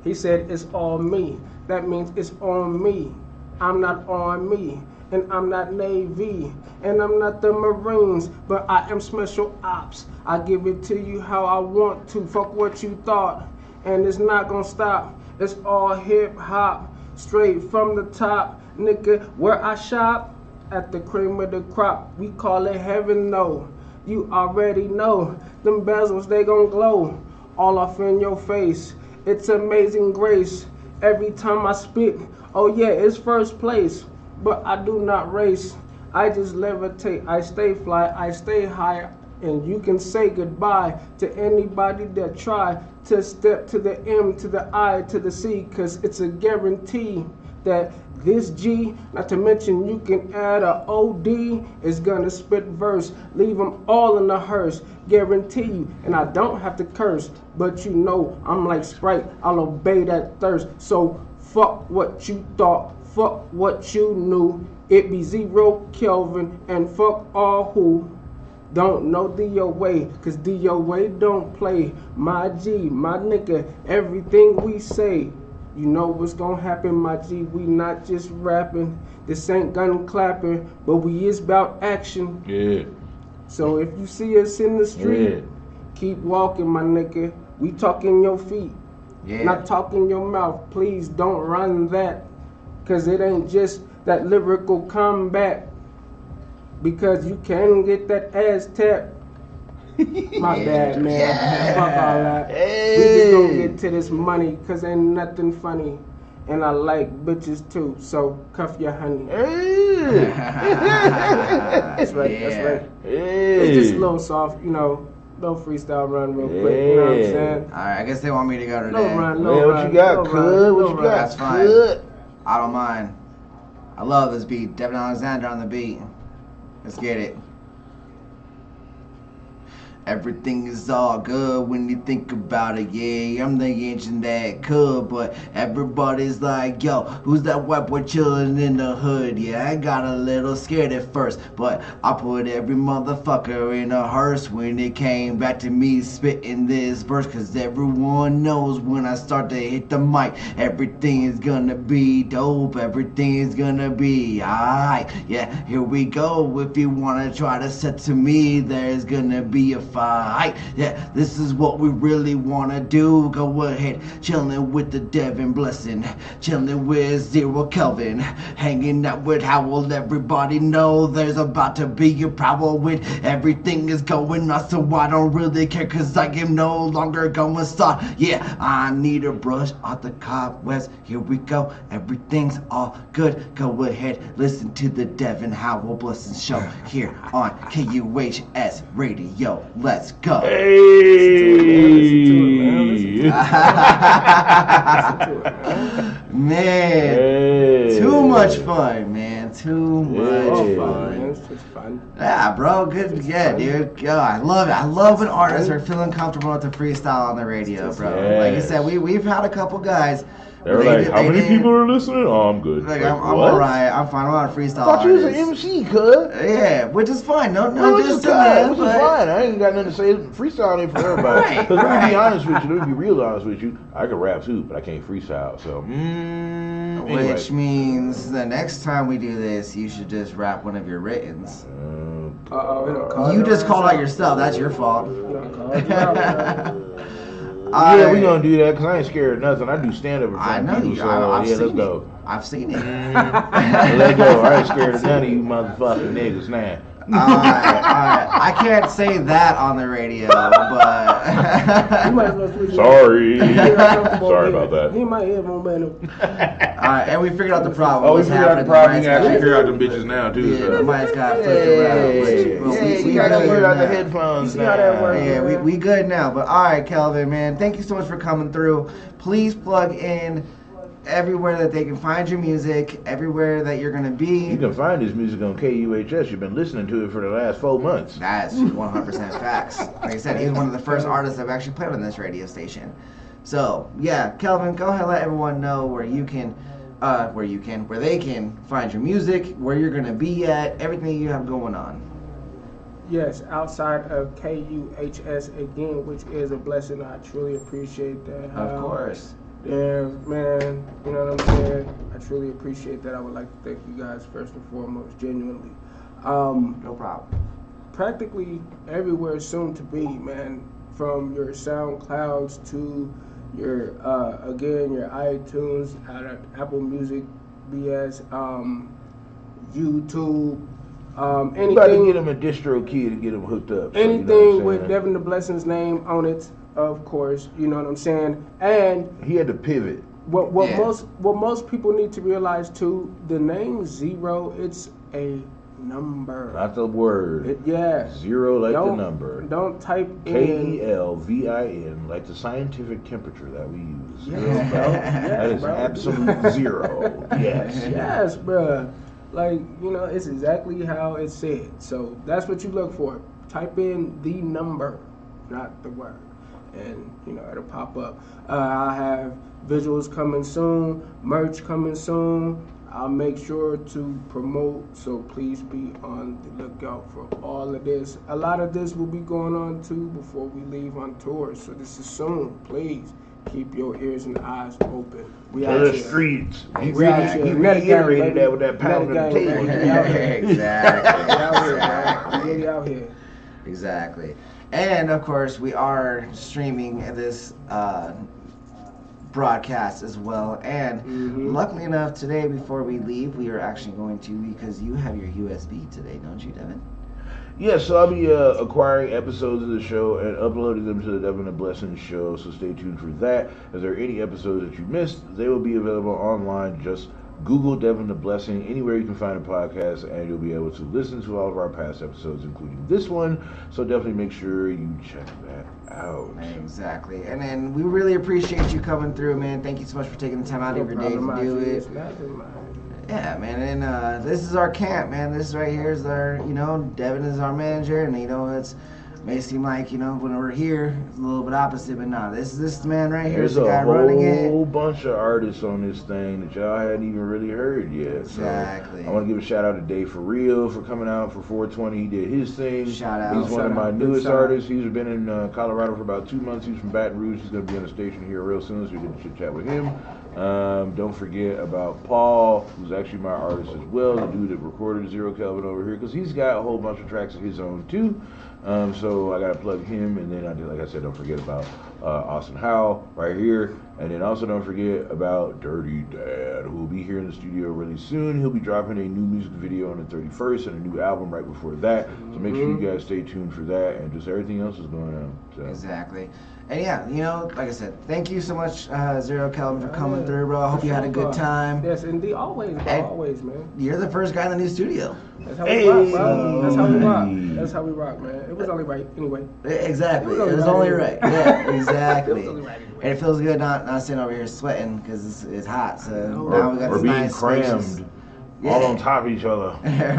He said it's all me. That means it's on me. I'm not on me. And I'm not Navy. And I'm not the Marines. But I am Special Ops. I give it to you how I want to. Fuck what you thought. And it's not gonna stop. It's all hip hop. Straight from the top. Nigga, where I shop? At the cream of the crop. We call it heaven, no. You already know. Them bezels, they gon' glow. All off in your face. It's amazing grace. Every time I spit, oh yeah, it's first place. But I do not race. I just levitate. I stay fly. I stay high. And you can say goodbye to anybody that try to step to the M, to the I, to the C. Cause it's a guarantee that this G, not to mention you can add a OD, is gonna spit verse. Leave them all in the hearse. Guarantee you. And I don't have to curse. But you know I'm like Sprite. I'll obey that thirst. So fuck what you thought. Fuck what you knew. It be Zero Kelvin and fuck all who don't know DOA, cause DOA don't play. My G, my nigga, everything we say, you know what's gonna happen, my G. We not just rapping. This ain't gun clapping, but we is about action. Yeah. So if you see us in the street, keep walking, my nigga. We talking your feet, not talking your mouth. Please don't run that. Cause it ain't just that lyrical combat. Because you can get that ass tapped. My bad, man. Fuck all that. We just gonna get to this money. Cause ain't nothing funny. And I like bitches too. So cuff your honey. That's right, that's right. It's just a little soft, little freestyle run real quick. You know what I'm saying? Alright, I guess they want me to go today. No run, Man, what you got, Cud? What you got? That's fine. Cud? I don't mind. I love this beat. Devin Alexander on the beat. Let's get it. Everything is all good when you think about it, yeah. I'm the engine that could, but everybody's like, yo, who's that white boy chilling in the hood? Yeah, I got a little scared at first, but I put every motherfucker in a hearse when it came back to me spitting this verse, cause everyone knows when I start to hit the mic, everything is gonna be dope, everything is gonna be alright. Yeah, here we go. If you wanna try to set to me, there's gonna be a fight. Yeah, this is what we really wanna do. Go ahead, chilling with the Devin Blessing, chilling with Zero Kelvin, hanging out with Howell. Everybody know there's about to be a problem with everything is going on, so I don't really care, cause I am no longer gonna start. Yeah, I need a brush off the cobwebs. Here we go, everything's all good. Go ahead, listen to the Devin Howell Blessing Show here on KUHS Radio. Let's go. Hey. Man, Hey. too much fun, man. Too much Hey. fun. It's just fun. Yeah, bro. Good. Yeah, dude. God, I love it. I love when artists are feeling comfortable with the freestyle on the radio, bro. Like you said, we've had a couple guys. They were like, how many people are listening? Oh, I'm good. Like, Like, I'm what? alright. I'm fine. I'm not a freestyle I thought you was an artist. MC, cuz. Yeah, which is fine. No, Which is just fine. Which is but- fine. I ain't got nothing to say. Freestyle ain't for everybody. Right, Because let me be right. honest with you. Let me be real honest with you. I can rap too, but I can't freestyle. So, anyway. Which means the next time we do this, you should just rap one of your writtens. You just called out yourself. That's your fault. Yeah, we gonna do that because I ain't scared of nothing. I do stand up in front I know of people. you. So, I've yeah, seen let's go. it. I've seen it. Let's go. I ain't scared of none of you motherfucking niggas now. Alright. I can't say that on the radio, but You might as well switch it up. Sorry. He might have Sorry about that. He might have momentum. alright, and we figured out the problem. Oh, we What's figured out the happening. problem. You Mike's can actually got- figure out them bitches now, too. Yeah, So. Mike's got flipped around. Yeah, We you gotta good figure out the now. headphones You see how that now. works? Yeah, we good now. But all right, Kelvin, man, thank you so much for coming through. Please plug in everywhere that they can find your music, everywhere that you're gonna You be. can find this music on KUHS. You've been listening to it for the last 4 months. That's 100% facts. Like I said, he's one of the first artists I've actually played on this radio station. So yeah, Kelvin, go ahead and let everyone know where they can find your music, where you're gonna be at, everything you have going on. Yes, outside of KUHS again, which is a blessing. I truly appreciate that. Of course. Yeah, man, you know what I'm saying? I truly appreciate that. I would like to thank you guys first and foremost, genuinely. No problem. Practically everywhere soon to be, man. From your SoundClouds to your your iTunes, Apple Music, BS, YouTube, You gotta get anything. him a distro key to get him hooked up. So, Anything you know what I'm with saying? Devin the Blessing's name on it, of course, you know what I'm saying? And He had to pivot. what Yeah. most people need to realize too, the name Zero, it's a number. Not the word. Yeah. Zero like the Don't- number. Don't type in KELVIN like the scientific temperature that we use. Yes, Yes, bro. that is Yes, bro. absolute zero. Yes. Yes, bruh. Like, you know, it's exactly how it's said. So that's what you look for. Type in the number, not the word. And, you know, it'll pop up. I have visuals coming soon, merch coming soon. I'll make sure to promote, so please be on the lookout for all of this. A lot of this will be going on too before we leave on tour, so this is soon. Please keep your ears and eyes open. We To out the here. streets. He We out really here. he Net gang, reiterated baby. that with that pound Net on the gang, table. baby. We out here. Exactly. We out here, Exactly. man. We really out here. Exactly. And of course, we are streaming this broadcast as well. And luckily enough, today before we leave, we are actually going to, because you have your USB today, don't you, Devin? Yeah, so I'll be acquiring episodes of the show and uploading them to the Devin and Blessing show, so stay tuned for that. If there are any episodes that you missed, they will be available online. Just Google Devin the Blessing anywhere you can find a podcast, and you'll be able to listen to all of our past episodes, including this one. So definitely make sure you check that out. Exactly. And then we really appreciate you coming through, man. Thank you so much for taking the time out of your day to do it. It's nothing, man. Yeah, man, and this is our camp, man. This right here is our, Devin is our manager, and it's may seem like, you know, when we're here, it's a little bit opposite, but no, this man right here is There's the guy a running it. whole bunch of artists on this thing that y'all hadn't even really heard yet. Exactly. So I want to give a shout out to Dave For Real for coming out for 420. He did his thing. Shout out. He's one of my newest artists. He's been in Colorado for about 2 months. He's from Baton Rouge. He's going to be on the station here real soon, so we get to chit chat with him. Don't forget about Paul, who's actually my artist as well, the dude that recorded Zero Kelvin over here, because he's got a whole bunch of tracks of his own too. So I gotta plug him, and then like I said, don't forget about Austin Howell right here, and then also don't forget about Dirty Dad, who will be here in the studio really soon. He'll be dropping a new music video on the 31st and a new album right before that. So make sure you guys stay tuned for that, and just everything else is going on. So. Exactly. And yeah, you know, like I said, thank you so much, Zero Kelvin, for coming through, bro. I hope you had a good time. Yes, indeed. Always, bro. And always, man. You're the first guy in the new studio. That's how we rock, bro. That's how we rock. That's how we rock, man. It was only right, anyway. Exactly. It was only right. Yeah, exactly. It was only right anyway. And it feels good not sitting over here sweating because it's hot. So now we got or this being nice crammed. spacious- All on top of each other.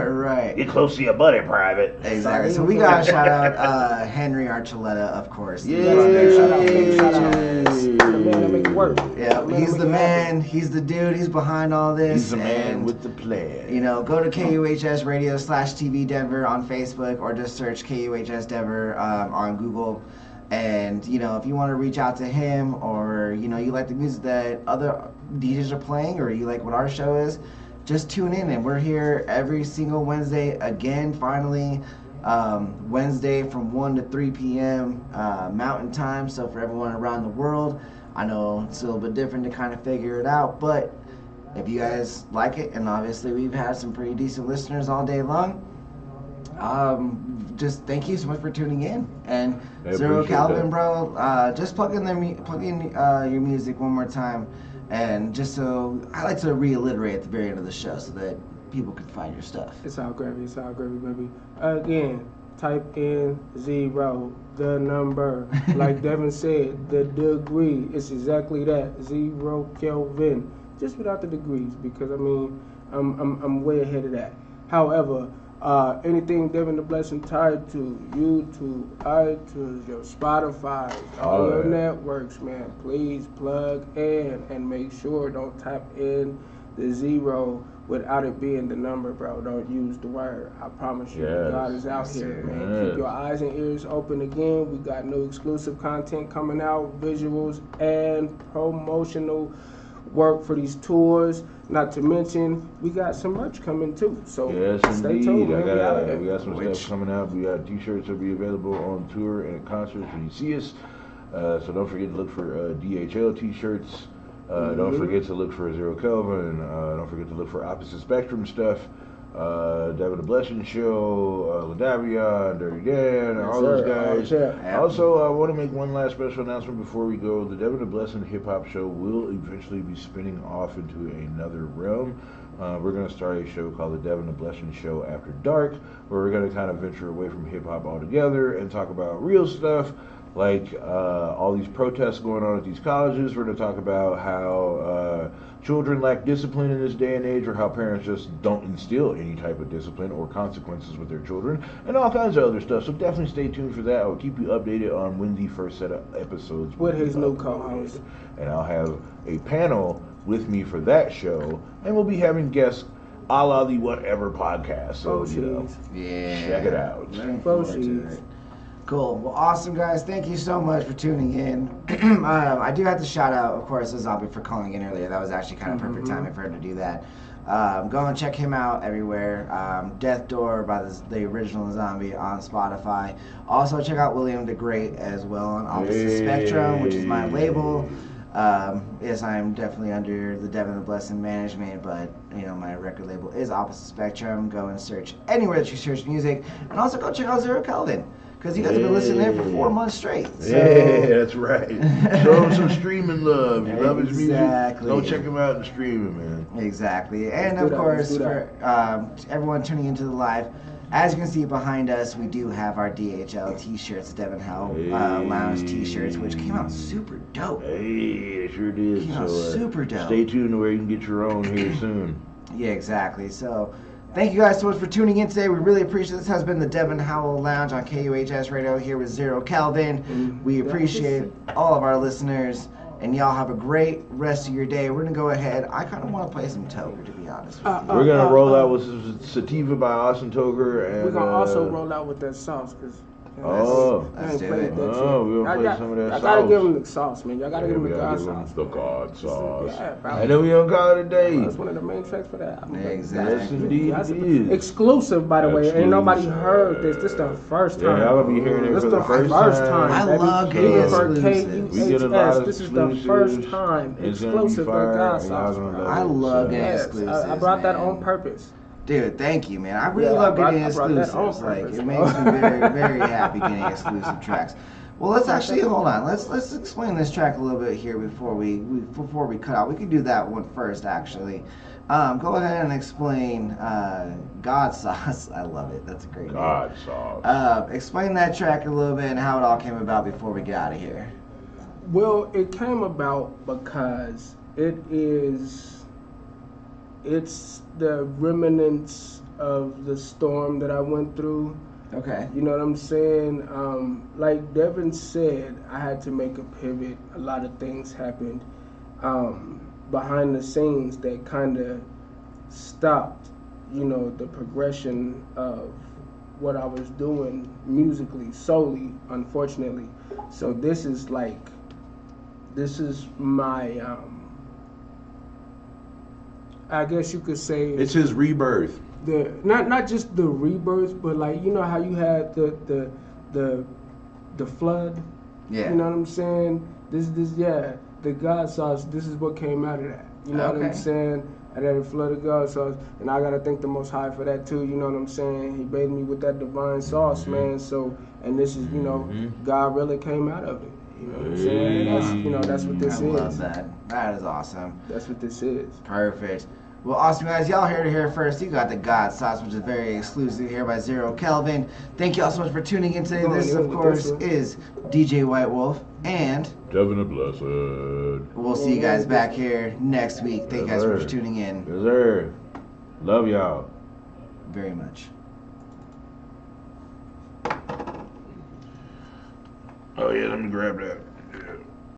Right. Get close to your buddy, Private. Exactly. So we gotta shout out Henry Archuleta, of course. Yeah. Shout out. The man that make it work. Yeah, he's the man. He's the dude. He's behind all this. He's the man and, with the plan. You know, go to KUHS Radio /TV Denver on Facebook, or just search KUHS Denver on Google. And, you know, if you want to reach out to him, or, you know, you like the music that other DJs are playing, or you like what our show is, just tune in. And we're here every single Wednesday, again, finally, Wednesday from 1 to 3 p.m. Mountain Time. So for everyone around the world, I know it's a little bit different to kind of figure it out, but if you guys like it, and obviously we've had some pretty decent listeners all day long, just thank you so much for tuning in. And Zero Calvin, bro, just plug in your music one more time, and just so I like to reiterate at the very end of the show so that people can find your stuff. It's all gravy, baby. Again, type in 0, the number. Like Devin said, the degree. It's exactly that, 0 Kelvin. Just without the degrees, because I mean, I'm way ahead of that. However, anything Devin the Blessing tied to YouTube, iTunes, your Spotify, all your networks, man, please plug in and make sure don't type in the 0 without it being the number, bro. Don't use the word. I promise you, God is out here, man. Keep your eyes and ears open again. We got new exclusive content coming out, visuals and promotional work for these tours. Not to mention, we got some merch coming too. So stay tuned, man. We got some stuff coming out. We got t-shirts that'll be available on tour and at concerts when you see us. So don't forget to look for DHL t-shirts. Don't forget to look for Zero Kelvin. Don't forget to look for Opposite Spectrum stuff. Devin the Blessing Show, LaDavia, Dirty Dan, all those guys. Also, I want to make one last special announcement before we go. The Devin the Blessing Hip Hop Show will eventually be spinning off into another realm. We're going to start a show called the Devin the Blessing Show After Dark, where we're going to kind of venture away from hip hop altogether and talk about real stuff. Like all these protests going on at these colleges. We're going to talk about how children lack discipline in this day and age, or how parents just don't instill any type of discipline or consequences with their children, and all kinds of other stuff. So definitely stay tuned for that. I'll keep you updated on when the first set of episodes with his new co-host. And I'll have a panel with me for that show, and we'll be having guests a la the Whatever podcast. So, check it out. Cool. Well, awesome, guys. Thank you so much for tuning in. I do have to shout out, of course, Azabi for calling in earlier. That was actually kind of perfect timing for her to do that. Go and check him out everywhere. Death Door by the original Zombie on Spotify. Also, check out William the Great as well on Opposite Spectrum, which is my label. Yes, I'm definitely under the Devin the Blessing management, but you know my record label is Opposite Spectrum. Go and search anywhere that you search music, and also go check out Zero Kelvin. Because you guys have been listening there for 4 months straight. So. Yeah, that's right. Show him some streaming love. You love his music? Go check him out and stream him, man. Exactly. And of course, for everyone tuning into the live, as you can see behind us, we do have our DHL t-shirts, Devin Hell Lounge t-shirts, which came out super dope. Hey, it sure did. Came out super dope. Stay tuned to where you can get your own here soon. Yeah, exactly. So Thank you guys so much for tuning in today. We really appreciate it. This has been the Devin Howell Lounge on KUHS Radio here with Zero Kelvin. We appreciate all of our listeners, and y'all have a great rest of your day. We're going to go ahead. I kind of want to play some Toker, to be honest with you. We're going to roll out with Sativa by Austin Toker. And we're going to also roll out with that sauce, because... Let's do it. We're going to play some of that sauce. Y'all gotta give them the sauce, man. Y'all gotta give them the God sauce. The God sauce. Yeah, and then we don't call it a day. That's one of the main tracks for that album. Exactly. Yes, indeed it is. Exclusive, by the way. Ain't nobody heard this. This the first time. Yeah, y'all gonna be hearing it for the first time. I love getting exclusives. We get a lot of This is the first time exclusive for God sauce. I love getting exclusives. I brought that on purpose. Dude, thank you, man. I really love getting exclusives. Like, it makes me very, very happy getting exclusive tracks. Well, let's actually hold on. Let's explain this track a little bit here before we cut out. We could do that one first, actually. Go ahead and explain God Sauce. I love it. That's a great name. God Sauce. Explain that track a little bit and how it all came about before we get out of here. Well, it came about because it's the remnants of the storm that I went through. Okay. You know what I'm saying? Like Devin said, I had to make a pivot. A lot of things happened behind the scenes that kind of stopped, you know, the progression of what I was doing musically solely, unfortunately. So this is my I guess you could say It's his rebirth. Not just the rebirth, but like, you know how you had the flood. Yeah. You know what I'm saying? The God sauce. This is what came out of that. You know what I'm saying? I had a flood of God sauce, and I gotta thank the Most High for that too. You know what I'm saying? He bathed me with that divine sauce, man. So, and this is, you know, God really came out of it. You know what I'm saying? That's what this is. I love that. That is awesome. That's what this is. Perfect. Well, awesome, guys. Y'all heard it here first. You got the God Sauce, which is very exclusive here by Zero Kelvin. Thank you all so much for tuning in today. This, of course, is DJ White Wolf and Devin the Blessed. We'll see you guys back here next week. Thank you guys so much for tuning in. Yes, sir. Love y'all. Very much. Oh, yeah, let me grab that.